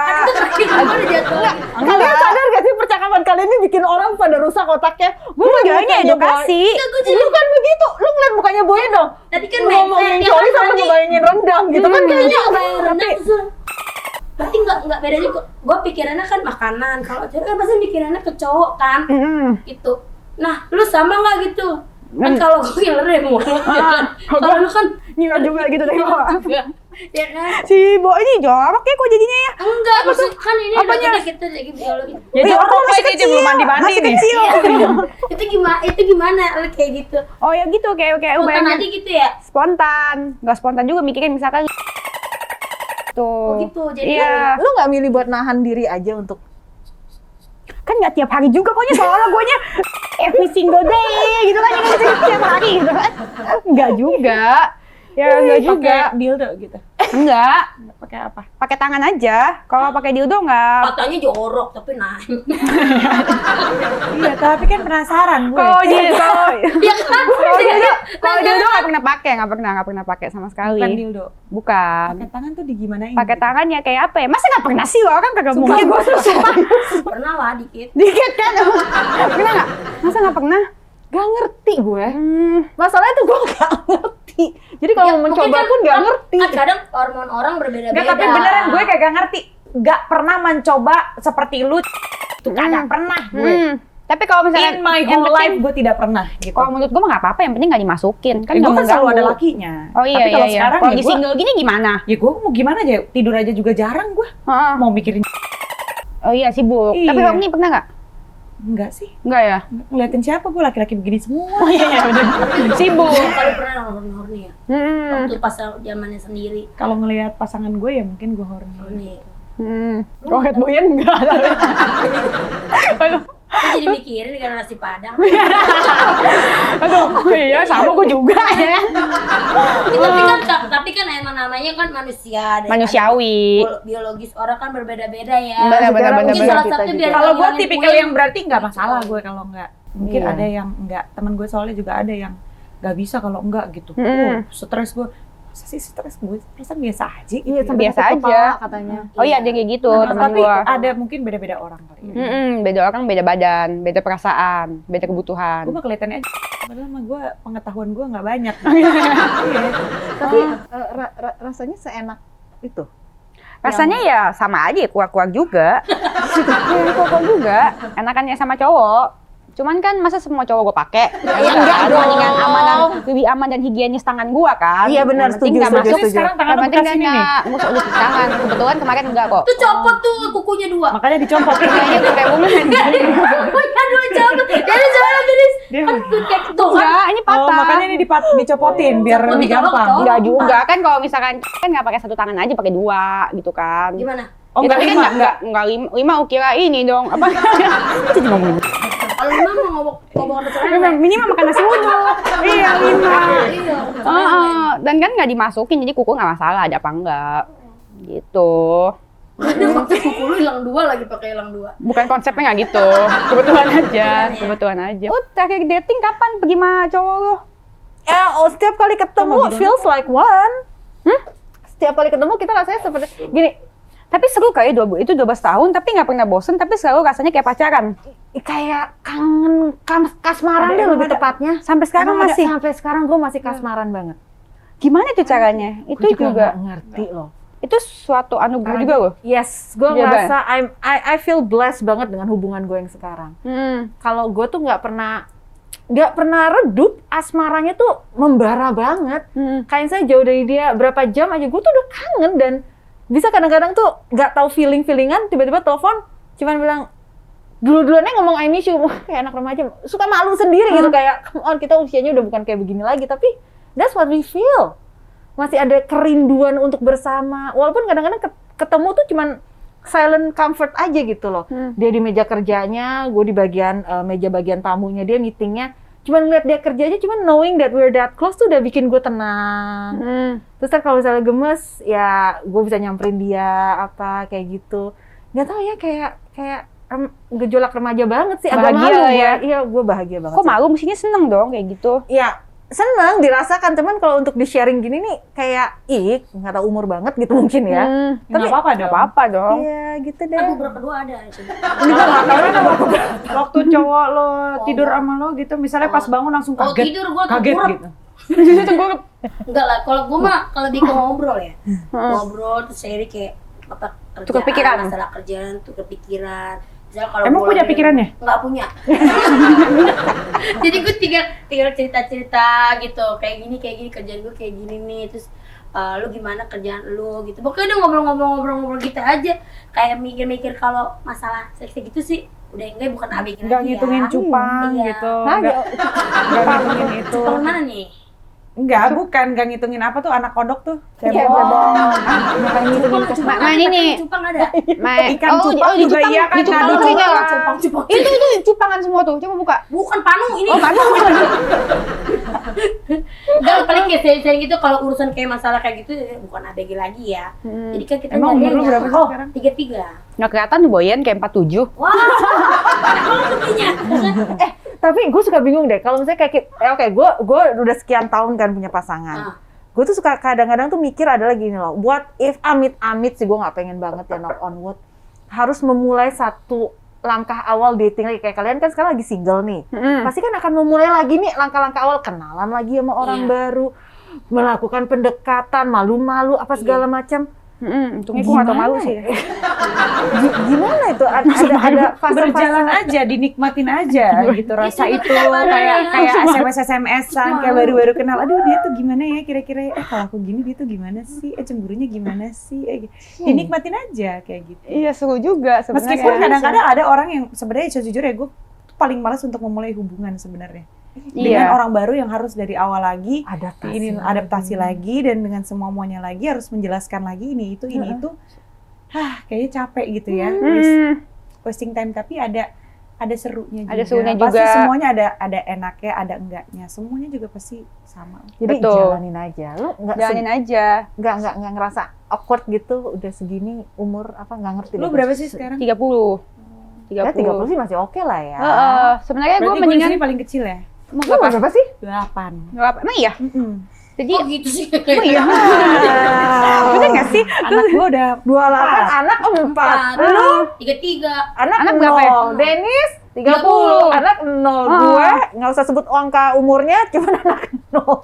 Gue udah jatuh. Kalian sadar gak sih percakapan kalian ini bikin orang pada rusak otaknya? Gue Enggak, ini edukasi. Lu kan begitu, lu ngeliat mukanya Boy dong. Tadi kan Lu ngomongin dia cowok kan sampai berarti- ngebayangin rendang gitu kan kayaknya. Bayang rendang terus berarti nggak beda juga. Gue pikirannya kan makanan. Kalau cewek kan pasti pikirannya ke cowok kan, gitu. Nah, lu sama nggak gitu? Kan kalau gue killer ya mulut ya kan. Kalau lu kan Nyimak juga gitu dari bawah. ya kan. Si Bo ini jorok ya kok jadinya ya. Enggak, maksud kan ini udah Apanya? gede kita jadi biologi. Ya Iya, jorok masih ini dia belum mandi-mandi masih nih. kecil. Itu gimana lu kayak gitu? Oh ya gitu, kayak Spontan bayangin. aja gitu ya? Spontan, nggak spontan juga mikirin misalkan tuh. Oh gitu, jadi Iya. Lu nggak milih buat nahan diri aja untuk Kan nggak tiap hari juga koknya, soalnya gue every single day gitu kan, ya tiap hari gitu kan. Enggak juga. Ya enggak juga. Pakai dildo gitu. Enggak. Pakai apa? Pakai tangan aja. Kalau pakai dildo enggak. katanya jorok tapi naik. Iya, tapi kan penasaran gue. Kalau dildo, Ya kan? kalau dildo nggak pernah pakai sama sekali. Bukan dildo. Bukan. Pakai tangan tuh digimanain? Pakai gitu? tangan ya kayak apa ya? Masa nggak pernah sih, orang kagak mungkin. Pernah lah dikit. Dikit kan? Pernah nggak? Masa nggak pernah? gak ngerti gue. Masalahnya tuh gue gak ngerti. Jadi kalau mau mungkin mencoba kan- pun gak ngerti. Kan kadang hormon orang berbeda-beda. Enggak, tapi beneran gue kagak ngerti. Gak pernah mencoba seperti lu. Tuh kagak pernah gue. Tapi kalau misalnya In my yang whole life penting- gue tidak pernah gitu. kalau menurut gue mah nggak apa-apa, yang penting nggak dimasukin. Kan gue nggak kan selalu ada mengganggu. lakinya. Oh iya, Tapi kalau iya. sekarang Kalau ya di gue, single gini gimana? ya gue mau gimana aja, tidur aja juga jarang gue. Heeh. Mau mikirin Oh iya, sibuk. Iya. Tapi Horny pernah nggak? enggak sih. Enggak ya? Ngeliatin siapa, gue laki-laki begini semua. Sibuk. Kalau pernah horny ya. Hmm. Waktu pas zamannya sendiri. Kalau ngelihat pasangan gue ya mungkin gue horny. Horny. Roket Boyan enggak. Aku jadi mikirin karena nasi Padang. Aduh, iya sama gue juga ya. Tapi kan emang namanya kan manusia. Dan Manusiawi. Biologis orang kan berbeda-beda ya. Benar. Mungkin salah satu biar Kalau gue ngilangin tipikal puing. yang berarti nggak masalah gue kalau nggak. Mungkin Iya. ada yang nggak. Temen gue soalnya juga ada yang nggak bisa kalau nggak gitu. Stres gue. Masa sih stres gue? Perasaan biasa aja gitu. Iya, ya. sampai Biasa sakit aja. kepala katanya. Oh iya, dia kayak gitu teman Tapi gua. ada mungkin beda-beda orang kali ya. Beda orang, beda badan, beda perasaan, beda kebutuhan. Gue mah kelihatannya aja. Padahal mah gue pengetahuan gue nggak banyak. Tapi rasanya seenak itu. Rasanya ya sama aja, kuak-kuak juga. Kuak-kuak juga. Enakannya sama cowok. Cuman kan masa semua cowok gue pakai? Ya, enggak dong. Mendingan lebih aman dan higienis tangan gua kan. Iya, benar, Yang penting setuju, nggak setuju, masuk. setuju. Sekarang tangan Yang lu penting bekas ini nih. nggak masuk di tangan. Kebetulan kemarin enggak kok. Tuh copot tuh kukunya 2. Makanya dicopot. Kayaknya gue kayak bunga. Kukunya 2 copot. Dari soalnya gadis. Dia- Kan kayak tuh kan. Enggak, ini Oh, patah. makanya ini dicopotin biar Copot, lebih dicolok, gampang. colok. Enggak juga kan kalau misalkan kan nggak pakai satu tangan aja, pakai 2 gitu kan. Gimana? Oh, Ya, enggak tapi lima. kan enggak 5 ukira ini dong. Apa? Jadi ngomongin. Kalau Lima mau ngobok Minimal makan nasi uduk. Iya, 5. Iya. Dan kan nggak dimasukin, jadi kuku nggak masalah, ada apa enggak. Gitu. Ada waktu kuku lu hilang 2 lagi pakai hilang 2. Bukan konsepnya nggak gitu. Kebetulan aja. Oh, terakhir dating kapan pergi sama cowok lu? Ya, setiap kali ketemu feels like one. Setiap kali ketemu kita rasanya seperti gini. Tapi seru kayak itu 12 tahun, tapi nggak pernah bosen, tapi selalu rasanya kayak pacaran. Kayak kangen kasmaran deh lebih tepatnya. Sampai sekarang Emang ada- masih. sampai sekarang gue masih kasmaran banget. Gimana tuh caranya? Itu Gua juga. nggak ngerti loh. Itu suatu anugerah juga loh. Yes, gue Iya, ngerasa I feel blessed banget dengan hubungan gue yang sekarang. Kalau gue tuh nggak pernah redup, asmaranya tuh membara banget. Kayak saya jauh dari dia berapa jam aja, gue tuh udah kangen dan bisa kadang-kadang tuh nggak tahu feelingan, tiba-tiba telepon, cuman bilang duluannya ngomong I miss you, kayak anak remaja, suka malu sendiri gitu kayak, come on kita usianya udah bukan kayak begini lagi, tapi that's what we feel. Masih ada kerinduan untuk bersama, walaupun kadang-kadang ketemu tuh cuman silent comfort aja gitu loh. Dia di meja kerjanya, gue di bagian meja bagian tamunya, dia meetingnya. Cuman ngeliat dia kerja aja, cuman knowing that we're that close tuh udah bikin gue tenang. Terus kan kalau misalnya gemes, ya gue bisa nyamperin dia apa kayak gitu. Nggak tahu ya kayak gejolak remaja banget sih. Agak Bahagia malu lah ya. Iya, gue bahagia banget. Kok sih. malu? Mestinya seneng dong kayak gitu. Ya seneng dirasakan, cuman kalau untuk di sharing gini nih kayak nggak tahu umur banget gitu mungkin ya. Nggak apa-apa dong. Apa dong? Iya gitu deh. Kan beberapa kedua ada. Coba. Waktu cowok lo tidur sama lo gitu, misalnya pas bangun langsung Kalau kaget. tidur gua Kaget tengkurap. gitu. Enggak lah, kalau gue mah kalau lebih ke ngobrol ya. Ngobrol terus sharing kayak apa Tukar pikiran. masalah kerjaan, tukar pikiran. Misalnya kalau Emang gua punya lagi- pikirannya? Nggak punya. Jadi gue tinggal cerita-cerita gitu, kayak gini kerjaan gue kayak gini nih, terus lu gimana kerjaan lu gitu. Pokoknya udah ngobrol-ngobrol gitu aja. Kayak mikir-mikir kalau masalah seks gitu sih udah enggak bukan ABG Nggak lagi ngitungin ya. cupang Iya. gitu. Nggak ngitungin itu. Cupang mana nih? Enggak, bukan. Nggak ngitungin apa tuh anak kodok tuh. Cebong. Bukan ngitungin Main ini. Cupang ada. Ikan cupang di juga Jepang, iya kan, di Jepang ngadu tuh cupang. kayak- Cupang. Itu cupangan semua tuh. Coba buka. Bukan panu ini. Oh, kamu. Enggak, paling kayak sering-sering gitu kalau urusan kayak masalah kayak gitu bukan ABG lagi ya. Jadi kan kita Emang umur lu berapa sih sekarang? 33. Nggak kelihatan nih Boyan kayak 47. Wah. Emang lebihnya. Tapi gue suka bingung deh kalau misalnya kayak oke, gue udah sekian tahun kan punya pasangan. Gue tuh suka kadang-kadang tuh mikir adalah gini loh, what if amit-amit sih, gue nggak pengen banget ya, knock on wood, harus memulai satu langkah awal dating lagi. Kayak kalian kan sekarang lagi single nih, pasti kan akan memulai lagi nih langkah-langkah awal, kenalan lagi sama orang baru, melakukan pendekatan, malu-malu apa segala macam. Untungnya gue nggak tau malu sih. Gimana itu? Ada fase-fase Berjalan aja, dinikmatin aja gitu rasa itu, kayak SMS-an, kayak baru-baru kenal. Aduh dia tuh gimana ya kira-kira? Kalau aku gini dia tuh gimana sih? Cemburunya gimana sih? Dinikmatin aja kayak gitu. Iya seru juga sebenarnya. Meskipun kadang-kadang ada orang yang sebenarnya sejujurnya gue tuh paling malas untuk memulai hubungan sebenarnya. Dengan orang baru yang harus dari awal lagi adaptasi lagi dan dengan semua-muanya lagi harus menjelaskan lagi ini itu kayaknya capek gitu ya. Wasting time, tapi ada serunya juga. Ada serunya pasti juga. semuanya ada enaknya, ada enggaknya. Semuanya juga pasti sama. Jadi Betul. jalanin aja. Lu Jalanin aja. nggak ngerasa awkward gitu udah segini umur apa nggak ngerti. Lu berapa sih sekarang? 30. Ya 30 sih masih oke lah ya. Sebenarnya gue Berarti gue di mendingan sini paling kecil ya? mau Lu berapa sih? 8. Emang iya? Jadi Oh gitu sih. oh iya. Bener nggak sih? Anak gue udah 28, anak 4. Lu 33. anak berapa ya? 0. Dennis 30, anak 0. Gue nggak usah sebut angka umurnya, cuma anak 0.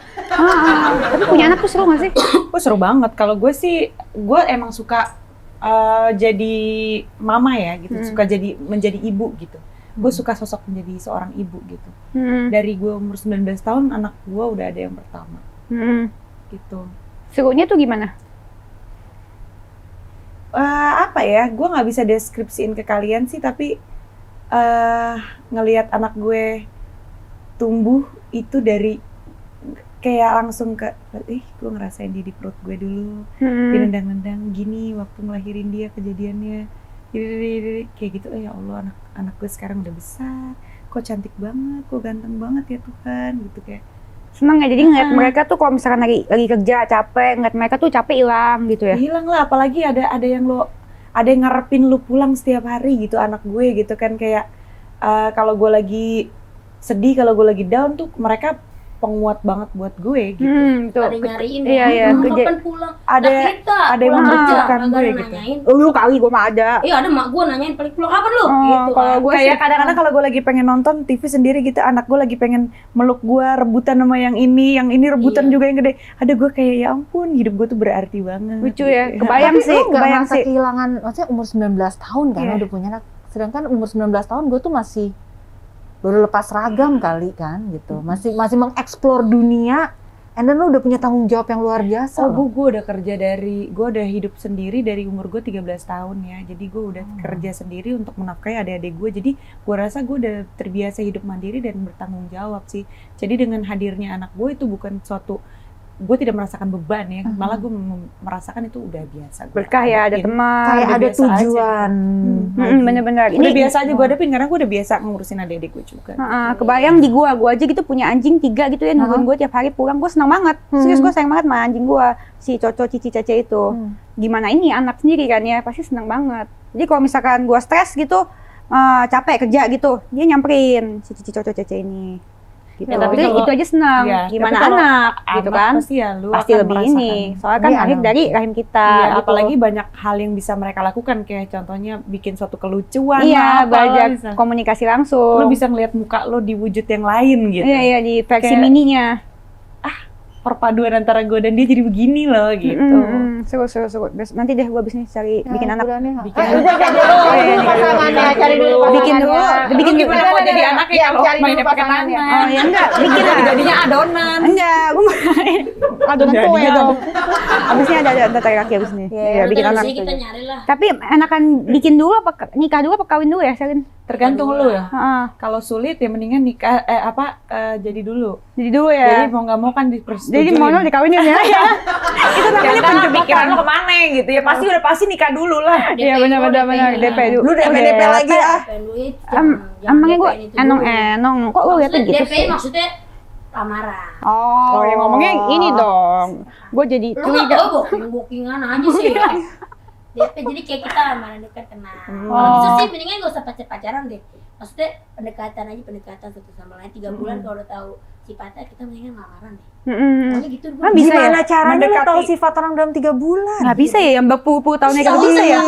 Tapi punya anak tuh seru nggak sih? Gue seru banget. Kalau gue sih, gue emang suka jadi mama ya gitu. Suka menjadi ibu gitu. Gue suka sosok menjadi seorang ibu gitu. Dari gue umur 19 tahun, anak gue udah ada yang pertama. Gitu. Serunya tuh gimana? Apa ya, gue nggak bisa deskripsiin ke kalian sih, tapi ngelihat anak gue tumbuh itu dari kayak langsung ke, gue ngerasain dia di perut gue dulu, dinendang-nendang gini waktu ngelahirin dia kejadiannya, kayak gitu. Ya Allah, anak gue sekarang udah besar, kok cantik banget, kok ganteng banget ya Tuhan, gitu kayak. Seneng ya, jadi ngeliat mereka tuh kalau misalkan lagi kerja capek, ngeliat mereka tuh capek hilang gitu ya. Hilang lah, apalagi ada yang ngarepin lu pulang setiap hari gitu, anak gue gitu kan, kayak kalau gue lagi sedih, kalau gue lagi down tuh mereka penguat banget buat gue gitu. Tuh. Nyariin Iya, kapan pulang? Ada yang membutuhkan gue gitu. Lu kali gue mah ada. Iya ada mak gue nanyain paling pulang kapan lu? Oh, Gitu kalau kan. gue Kayak kadang-kadang kalau gue lagi pengen nonton TV sendiri gitu, anak gue lagi pengen meluk gue, rebutan sama yang ini rebutan juga yang gede. Ada gue kayak ya ampun, hidup gue tuh berarti banget. lucu ya, Gitu. kebayang Tapi sih, lu nggak kebayang merasa sih. kehilangan, maksudnya umur 19 tahun kan Iya. udah punya anak. Sedangkan umur 19 tahun gue tuh masih baru lepas seragam kali kan gitu. Masih mengeksplor dunia. And then lu udah punya tanggung jawab yang luar biasa. Oh, gue udah kerja gue udah hidup sendiri dari umur gue 13 tahun ya. Jadi gue udah kerja sendiri untuk menafkahi adik-adik gue. Jadi gue rasa gue udah terbiasa hidup mandiri dan bertanggung jawab sih. Jadi dengan hadirnya anak gue itu bukan suatu, gue tidak merasakan beban ya. Malah gue merasakan itu udah biasa. Berkah ya, ada teman. kayak udah ada biasa tujuan. Bener-bener. Udah biasa aja gue hadapin karena gue udah biasa ngurusin adik-adik gue juga. Kebayang di gua aja gitu punya anjing 3 gitu ya, nungguin gue tiap hari pulang, gue seneng banget. Serius gue sayang banget sama anjing gue, si Coco, Cici, Cece itu. Gimana ini anak sendiri kan ya, pasti seneng banget. Jadi kalau misalkan gue stres gitu, capek kerja gitu, dia nyamperin si Cici, Coco, Cece ini. Gitu. Ya, tapi Jadi kalau- itu aja seneng. Iya, Gimana tapi kalau anak gitu kan? Pasti ya lu Pasti akan lebih merasakan. ini. Soalnya kan Iya, lahir anak. dari rahim kita. Iya, gitu. apalagi banyak hal yang bisa mereka lakukan, kayak contohnya bikin suatu kelucuan, Iya, apa, belajar bisa. komunikasi langsung. Lu bisa ngeliat muka lo di wujud yang lain gitu. Iya, iya, di versi Kayak- mininya. Perpaduan antara gue dan dia jadi begini loh gitu. Seru. Nanti deh gue abis ini cari bikin anak. Bikin Udah cari dulu pasangannya, cari dulu Bikin dulu, bikin gimana mau jadi anaknya kalau cari dulu mainnya pakai pasangannya. tangan. Oh ya enggak, bikin lah. Jadinya adonan. Enggak, gue adonan kue dong. Abis ini ada tarik kaki abis ini. Iya, bikin anak. Kita nyari lah. Tapi enakan bikin dulu apa nikah dulu apa kawin dulu ya, Selin? Tergantung lu ya. Heeh. Kalau sulit ya mendingan nikah jadi dulu. Jadi dulu Jadi ya. mau nggak mau kan dipersetujuin. Jadi mau dikawinin ya. itu namanya kan kepikiran lo kemana gitu ya. Pasti nikah dulu lah. Iya benar DP dulu. Lu DP lagi ah. Duit. Emangnya gue enong. Kok lu liatnya gitu DP sih? maksudnya lamaran. Oh, yang ngomongnya ini dong. Gue jadi Lu nggak curiga. tahu bookingan aja sih. DP jadi kayak kita lamaran dekat kenal. Kalau bisa sih mendingan gak usah pacaran deh. Maksudnya pendekatan satu sama lain 3 bulan kalau udah tahu sifatnya kita mendingan lamaran deh. Pokoknya gitu gue. Bisa ya? Gimana caranya lu Mendekati. tahu sifat orang dalam 3 bulan? Nggak bisa ya yang berpuluh-puluh tahun nikah Bisa, bisa ya?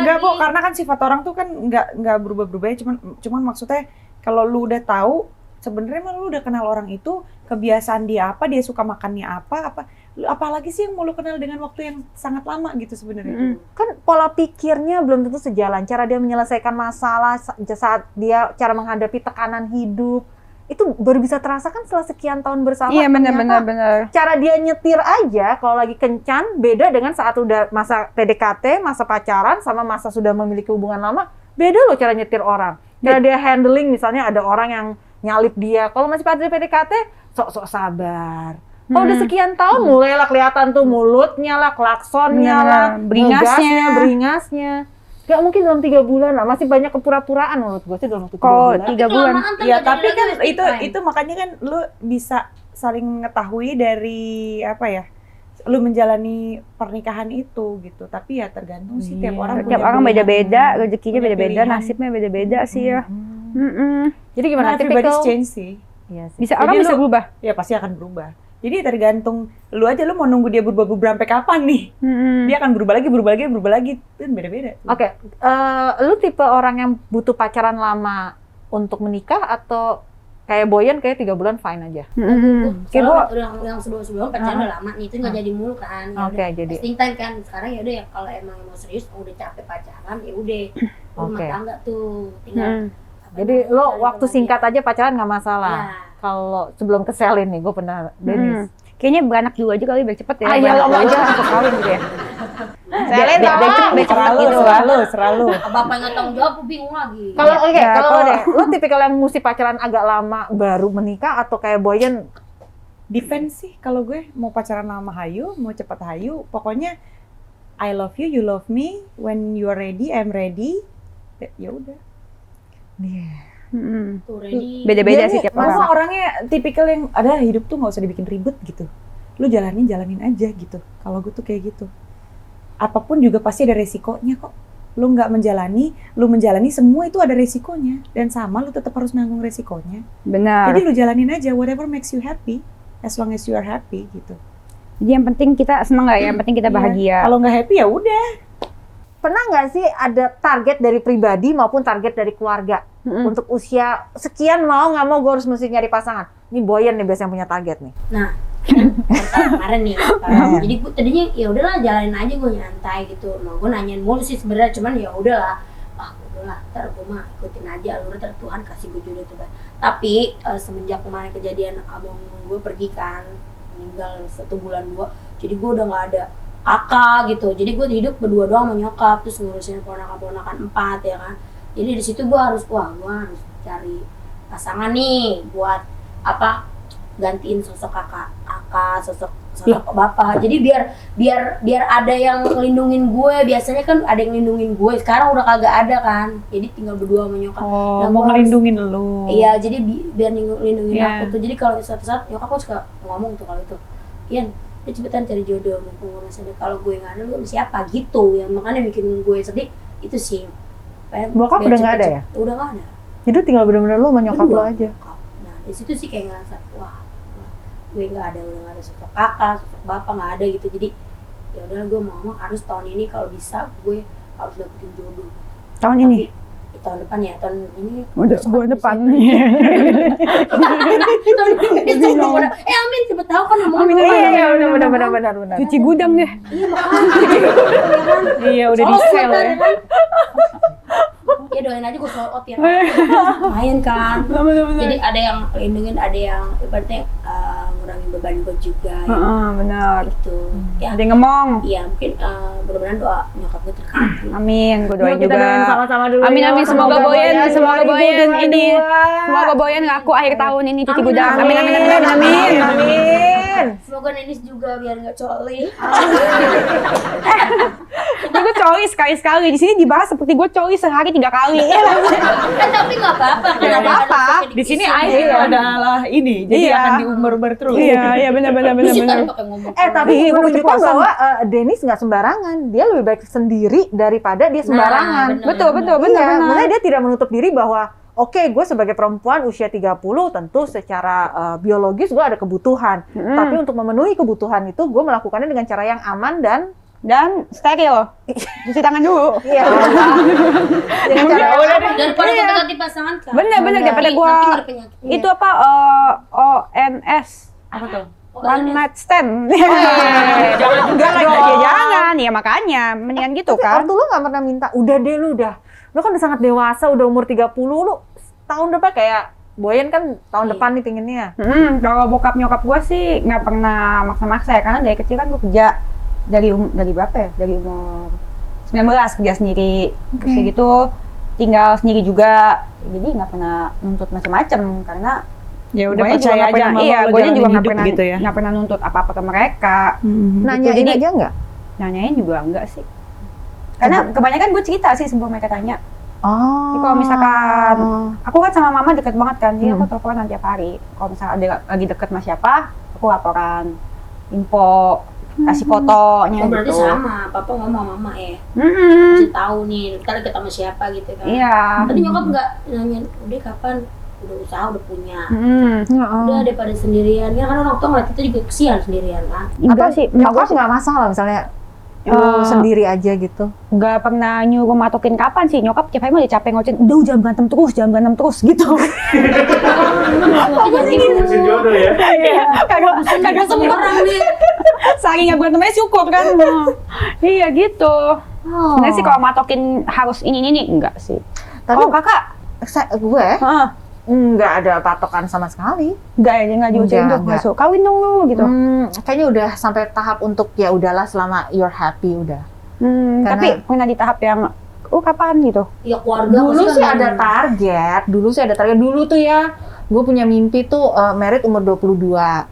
Enggak kok, karena kan sifat orang tuh kan nggak berubah-berubah ya, cuman maksudnya kalau lu udah tahu sebenarnya lu udah kenal orang itu, kebiasaan dia apa, dia suka makannya apa, apalagi sih yang mau lu kenal dengan waktu yang sangat lama gitu sebenarnya. Kan pola pikirnya belum tentu sejalan. Cara dia menyelesaikan masalah saat dia cara menghadapi tekanan hidup itu baru bisa terasa kan setelah sekian tahun bersama. Iya Ternyata benar. cara dia nyetir aja kalau lagi kencan beda dengan saat udah masa PDKT, masa pacaran sama masa sudah memiliki hubungan lama. Beda loh cara nyetir orang. Cara dia handling, misalnya ada orang yang nyalip dia. Kalau masih pada PDKT sok-sok sabar. Kalau udah sekian tahun mulailah kelihatan tuh mulutnya lah, klaksonnya lah, beringasnya. Gak mungkin dalam 3 bulan lah, masih banyak kepura-puraan menurut gue sih dalam 3 bulan. 3 bulan. Ya tapi kan itu makanya kan lu bisa saling mengetahui dari apa ya, lu menjalani pernikahan itu gitu. Tapi ya tergantung sih tiap orang. Tiap orang beda-beda, rezekinya beda-beda, nasibnya beda-beda sih ya. Jadi gimana? Everybody's change sih. Iya sih. Bisa orang bisa berubah. Ya pasti akan berubah. Jadi tergantung lu aja, lu mau nunggu dia berubah sampai kapan nih? Dia akan berubah lagi, itu beda-beda. Oke, lu tipe orang yang butuh pacaran lama untuk menikah atau kayak Boyan kayak 3 bulan fine aja? Kayak yang sebelum pacaran udah lama nih, itu nggak jadi mulu kan. Oke, jadi testing time kan. Sekarang ya udah ya, kalau emang mau serius, udah capek pacaran ya udah rumah tangga tuh tinggal. Jadi lo waktu singkat aja pacaran nggak masalah. Kalau sebelum keselin nih, gue pernah Dennis. Kayaknya beranak dulu aja kali biar cepet ya. Iya, lo aja langsung kawin gitu ya. Selin selalu. Bapak nggak tanggung jawab, bingung lagi. Kalau kalau deh, lo tipikal yang mesti pacaran agak lama baru menikah atau kayak Boyan? Defense sih kalau gue mau pacaran lama hayu, mau cepat hayu, pokoknya I love you, you love me, when you are ready, I'm ready. Ya udah. Beda-beda sih tiap orang. Masa orangnya tipikal yang ada hidup tuh nggak usah dibikin ribet gitu. Lu jalanin aja gitu. Kalau gue tuh kayak gitu. Apapun juga pasti ada resikonya kok. Lu nggak menjalani, lu menjalani semua itu ada resikonya. Dan sama lu tetap harus nanggung resikonya. Benar. Jadi lu jalanin aja, whatever makes you happy, as long as you are happy gitu. Jadi yang penting kita seneng lah ya, yang penting kita bahagia. Kalau nggak happy ya udah. Pernah nggak sih ada target dari pribadi maupun target dari keluarga untuk usia sekian mau nggak mau gue harus mesti nyari pasangan? Ini Boyan nih biasanya punya target nih. Nah, kemarin nih, jadi gue tadinya ya udahlah jalanin aja, gue nyantai gitu. Nah, gue nanyain mulu sih sebenarnya, cuman ya udahlah, ntar gue mah ikutin aja alur Tuhan kasih gue jodoh tuh kan. Tapi semenjak kemarin kejadian abang gue pergi kan, meninggal 1 bulan 2, jadi gue udah nggak ada kakak gitu, jadi gue hidup berdua doang sama nyokap, terus ngurusin ponakan-ponakan 4 ya kan. Jadi di situ gue harus cari pasangan nih buat apa, gantiin sosok kakak, sosok bapak. Jadi biar ada yang ngelindungin gue. Biasanya kan ada yang ngelindungin gue, sekarang udah kagak ada kan. Jadi tinggal berdua sama nyokap. Oh, mau ngelindungin lu. Iya, jadi biar ngelindungin aku tuh. Jadi kalau suatu saat nyokap aku suka ngomong tuh kalau itu, Ian, ya cepetan cari jodoh, mumpung masih ada. Kalau gue nggak ada, lu sama siapa gitu. Yang makanya bikin gue sedih itu sih. Bokap udah nggak ada ya? Udah nggak ada. Jadi tinggal bener-bener lu sama nyokap lu aja. Nah di situ sih kayak ngerasa gue nggak ada, udah nggak ada sosok kakak, sosok bapak nggak ada gitu. Jadi ya udahlah, gue mau harus tahun ini kalau bisa gue harus dapetin jodoh. Tahun ini? Tahun depan ya, tahun ini. Udah bulan depan. Amin, cepet tahu kan ngomong. Iya, benar. Cuci gudang deh. Iya, makanya. Iya, udah di sel ya. Ya doain aja gue sold out ya. Lumayan kan. Jadi ada yang lindungin, ada yang ibaratnya ngurangin beban gue juga. Benar. Gitu. Ya, ada yang ngomong. Iya, mungkin mudah-mudahan doa nyokap gue terkabul. Amin, gue doain Kita juga. doain sama-sama dulu. Amin, ya. amin. Semoga Boyan ini, semoga Boyan ngaku akhir tahun ini cuci gudang. Amin. Semoga Nenis juga biar nggak coli. Ini gue coli sekali-sekali. Di sini dibahas seperti gue coli sehari 3 kali. Tapi nggak apa-apa. Nggak apa-apa. Di sini Ayu adalah ini, jadi akan diumbar-umbar terus. Iya, benar. Tapi menunjukkan bahwa Dennis nggak sembarangan. Dia lebih baik sendiri daripada dia sembarangan. Betul. Makanya dia tidak menutup diri bahwa oke, gue sebagai perempuan usia 30 tentu secara biologis gue ada kebutuhan. Tapi untuk memenuhi kebutuhan itu gue melakukannya dengan cara yang aman dan steril. Cuci tangan dulu. Iya. Dengan cara daripada kita ganti pasangan kan. Bener daripada gue itu apa ONS. Apa tuh? One night stand. Jangan. Ya makanya mendingan gitu kan. Waktu lu nggak pernah minta, udah deh lu kan udah sangat dewasa, udah umur 30, lu tahun depan kayak Boyan kan tahun depan nih pinginnya. Kalau bokap nyokap gue sih nggak pernah maksa-maksa ya, karena dari kecil kan gue kerja dari berapa ya? Dari umur 19 kerja sendiri. Terus kayak gitu tinggal sendiri juga. Jadi nggak pernah nuntut macam-macam karena Ya udah Guanya juga percaya nggak aja pernah- sama iya, lo guanya jalanin juga nggak hidup pernah gitu ya. nggak pernah nuntut apa-apa ke mereka. Nanyain Jadi- aja nggak? Nanyain juga enggak sih. Karena kebanyakan gue cerita sih sebelum mereka tanya. Oh. Jadi kalau misalkan aku kan sama mama deket banget kan, jadi aku teleponan tiap hari. Kalau misalkan ada lagi deket sama siapa, aku laporan info, kasih fotonya Oh, berarti gitu. sama, papa ngomong sama mama ya. Mm-mm. Masih tahu nih, ntar kita sama siapa gitu kan. Iya. Tapi nyokap nggak nanya, udah kapan? Udah usaha, udah punya. Mm. Udah daripada sendirian. Ya kan orang tua ngeliat kita juga kesian sendirian kan. Enggak sih, Nyokap nggak masalah misalnya lu sendiri aja gitu. nggak pernah nyuruh matokin kapan sih. Nyokap tiap hari mah udah capek ngocen, udah jangan berantem terus gitu. Apa sih gitu? Mesin jodoh ya. Kagak semua Orang nih. saking nggak berantemnya syukur kan. Iya gitu. Sebenarnya sih kalau matokin harus ini enggak sih. Tapi Oh kakak, gue Hah, nggak ada patokan sama sekali. enggak ya, nggak diucapin tuh, Enggak. masuk kawin dong lu gitu. Kayaknya udah sampai tahap untuk ya udahlah selama you're happy udah. Tapi Karena- pernah di tahap yang, kapan gitu? Ya keluarga Dulu pasti sih kan ada ngomong. target. Dulu tuh ya, gue punya mimpi tuh married umur 22.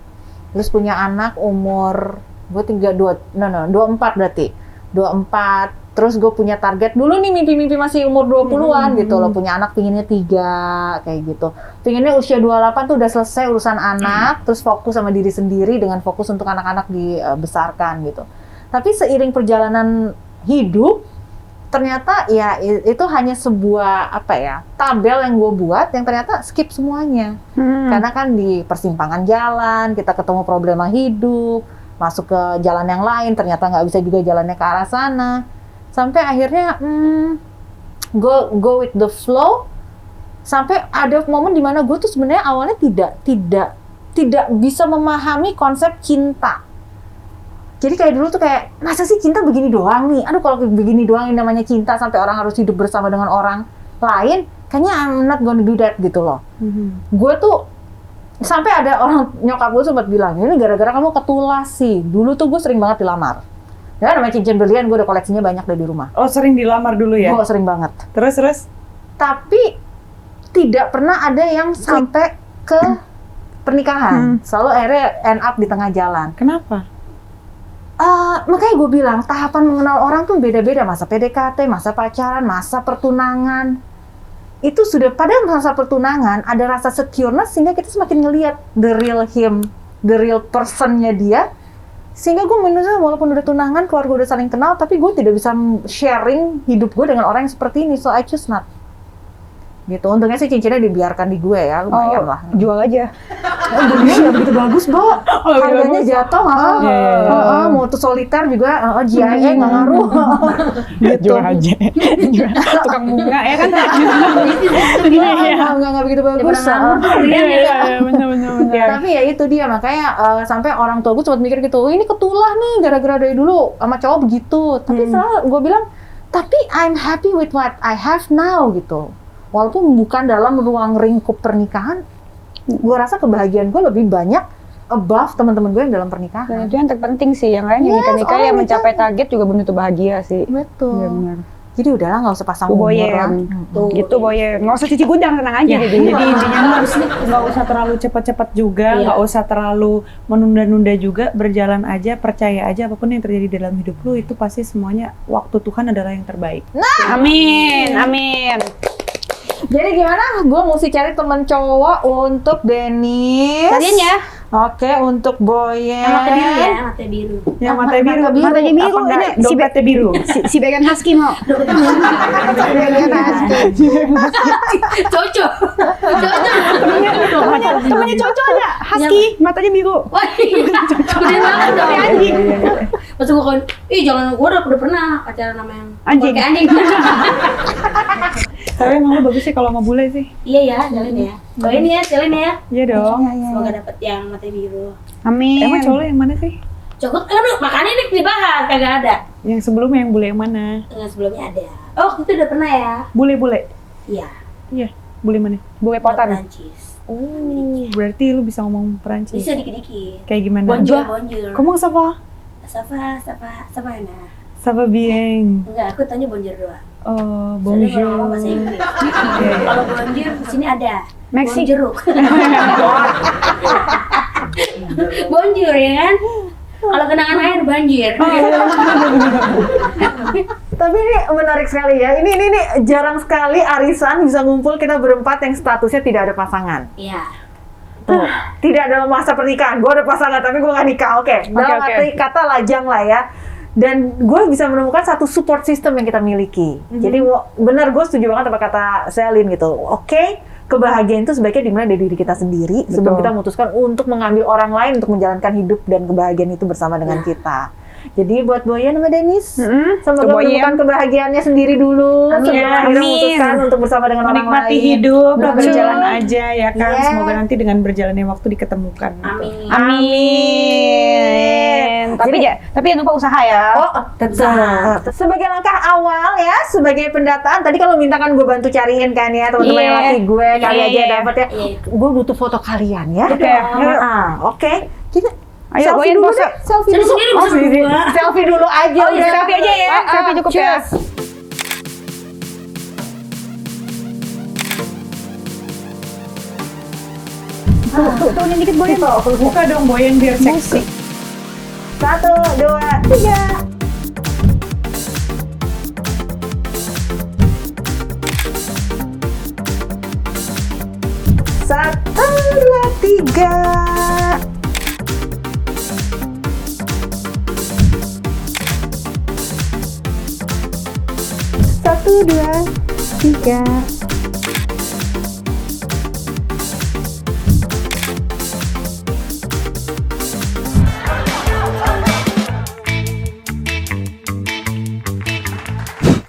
Terus punya anak umur gue 24 berarti. 24. Terus gue punya target dulu nih mimpi-mimpi masih umur 20-an gitu loh, punya anak pinginnya 3 kayak gitu. Pinginnya usia 28 tuh udah selesai urusan anak, terus fokus sama diri sendiri dengan fokus untuk anak-anak dibesarkan gitu. Tapi seiring perjalanan hidup ternyata ya itu hanya sebuah tabel yang gue buat yang ternyata skip semuanya. Karena kan di persimpangan jalan kita ketemu problema hidup, masuk ke jalan yang lain ternyata nggak bisa juga jalannya ke arah sana, sampai akhirnya go with the flow. Sampai ada momen dimana gue tuh sebenarnya awalnya tidak bisa memahami konsep cinta. Jadi kayak dulu tuh kayak, masa sih cinta begini doang nih? Aduh kalau begini doang yang namanya cinta sampai orang harus hidup bersama dengan orang lain, kayaknya I'm not gonna do that gitu loh. Gue tuh, sampai ada orang nyokap gue sempat bilang, ini gara-gara kamu ketulas sih. Dulu tuh gue sering banget dilamar. Ya namanya cincin berlian, gue udah koleksinya banyak dari di rumah. Oh sering dilamar dulu ya? Gue sering banget. Terus? Tapi tidak pernah ada yang sampai ke pernikahan. Selalu akhirnya end up di tengah jalan. Kenapa? Makanya gue bilang, tahapan mengenal orang tuh beda-beda. Masa PDKT, masa pacaran, masa pertunangan. Itu sudah, pada masa pertunangan, ada rasa secureness sehingga kita semakin ngelihat the real him, the real personnya dia. Sehingga gue menurut walaupun udah tunangan, keluarga udah saling kenal, tapi gue tidak bisa sharing hidup gue dengan orang yang seperti ini. So I choose not. Gitu, untungnya sih cincinnya dibiarkan di gue ya, lumayan lah. Jual aja. Untungnya nggak begitu bagus, Bo. Harganya jatuh, mau tuh soliter juga, GIA nggak ngaruh. Gitu. Jual aja. Tukang bunga ya kan? Nggak begitu bagus. Iya, benar. Tapi ya itu dia, makanya sampai orang tua gue sempat mikir gitu, ini ketulah nih gara-gara dari dulu sama cowok begitu. Tapi selalu gue bilang, tapi I'm happy with what I have now gitu. Walaupun bukan dalam ruang lingkup pernikahan, gue rasa kebahagiaan gue lebih banyak above teman-teman gue yang dalam Dan pernikahan. itu yang terpenting sih, yang lain yang nikah-nikah yang mencapai target juga belum tentu bahagia sih. Betul. Iya benar. Jadi udahlah nggak usah pasang Tuh umur lah. boyen, gitu boyen. Nggak usah cuci gudang, tenang aja. Jadi intinya lu harus nggak usah terlalu cepat-cepat juga, nggak usah terlalu menunda-nunda juga, berjalan aja, percaya aja apapun yang terjadi dalam hidup lu itu pasti semuanya waktu Tuhan adalah yang terbaik. Amin, amin. Jadi gimana? Gue mesti cari teman cowok untuk Dennis. Kalian ya. Oke, untuk Boyen. Yang mata biru ya, mata biru. Yang mata biru, Matanya biru, apa enggak? ini Dompetnya biru. Si Began Husky mau. Cocok. Temennya cocok ada. Husky, matanya biru. Wah, gede banget dong. Anjing. Pas gue kan, jangan, gue udah pernah pacaran sama yang Anjing. kayak anjing. Tapi emang lu bagus sih kalau sama bule sih. Iya ya, jalan ya. Doain ya, jalan ya. Iya dong. Semoga dapet yang mata biru. Amin. Emang cowok lu yang mana sih? Cokot, makanya ini dibahas, kagak ada. Yang sebelumnya yang bule yang mana? Yang sebelumnya ada. Oh, itu udah pernah ya? Bule-bule. Iya. Iya, bule mana? Bule potan. Prancis. Oh, berarti lu bisa ngomong Perancis. Bisa dikit-dikit. Kayak gimana? Bonjour, bonjour. Kamu siapa? Safa, Ana. Sapa bien. Enggak, aku tanya bonjour doang. Oh, Soalnya kalau ngomong bonjour. bahasa Inggris. Kalau bonjour di sini ada. Meksik. Bonjour. Bonjour ya kan? Kalau genangan air banjir. Tapi ini menarik sekali ya. Ini jarang sekali arisan bisa ngumpul kita berempat yang statusnya tidak ada pasangan. Iya. Tuh, tidak dalam masa pernikahan. Gue ada pasangan tapi gue gak nikah. Oke. Dalam arti kata lajang lah ya. Dan gue bisa menemukan satu support system yang kita miliki. Jadi benar, gue setuju banget apa kata Selin gitu. Oke, kebahagiaan itu sebaiknya dimulai dari diri kita sendiri sebelum kita memutuskan untuk mengambil orang lain untuk menjalankan hidup dan kebahagiaan itu bersama dengan kita. Jadi buat Boyan sama Denis, semoga menemukan kebahagiaannya sendiri dulu sebelum akhirnya memutuskan untuk bersama dengan orang lain. Menikmati hidup, berjalan aja ya kan. Semoga nanti dengan berjalannya waktu diketemukan. Amin. Amin. Tapi jangan lupa usaha ya. Oh, tetap. Sebagai langkah awal ya, sebagai pendataan. Tadi kalau mintakan gue bantu cariin kan ya teman-teman yang laki gue kali aja dapat ya. Gue butuh foto kalian ya. Oke. Kita Ayo, selfie Boyan dulu pose. deh. Selfie dulu. Sendiri bisa berdua. Selfie dulu aja. Oh, iya, selfie aja ya. Selfie cukup ya. Turunin dikit Boyan. Buka dong Boyan biar seksi. 1, 2, 3. Satu, dua, tiga. Satu, dua, tiga.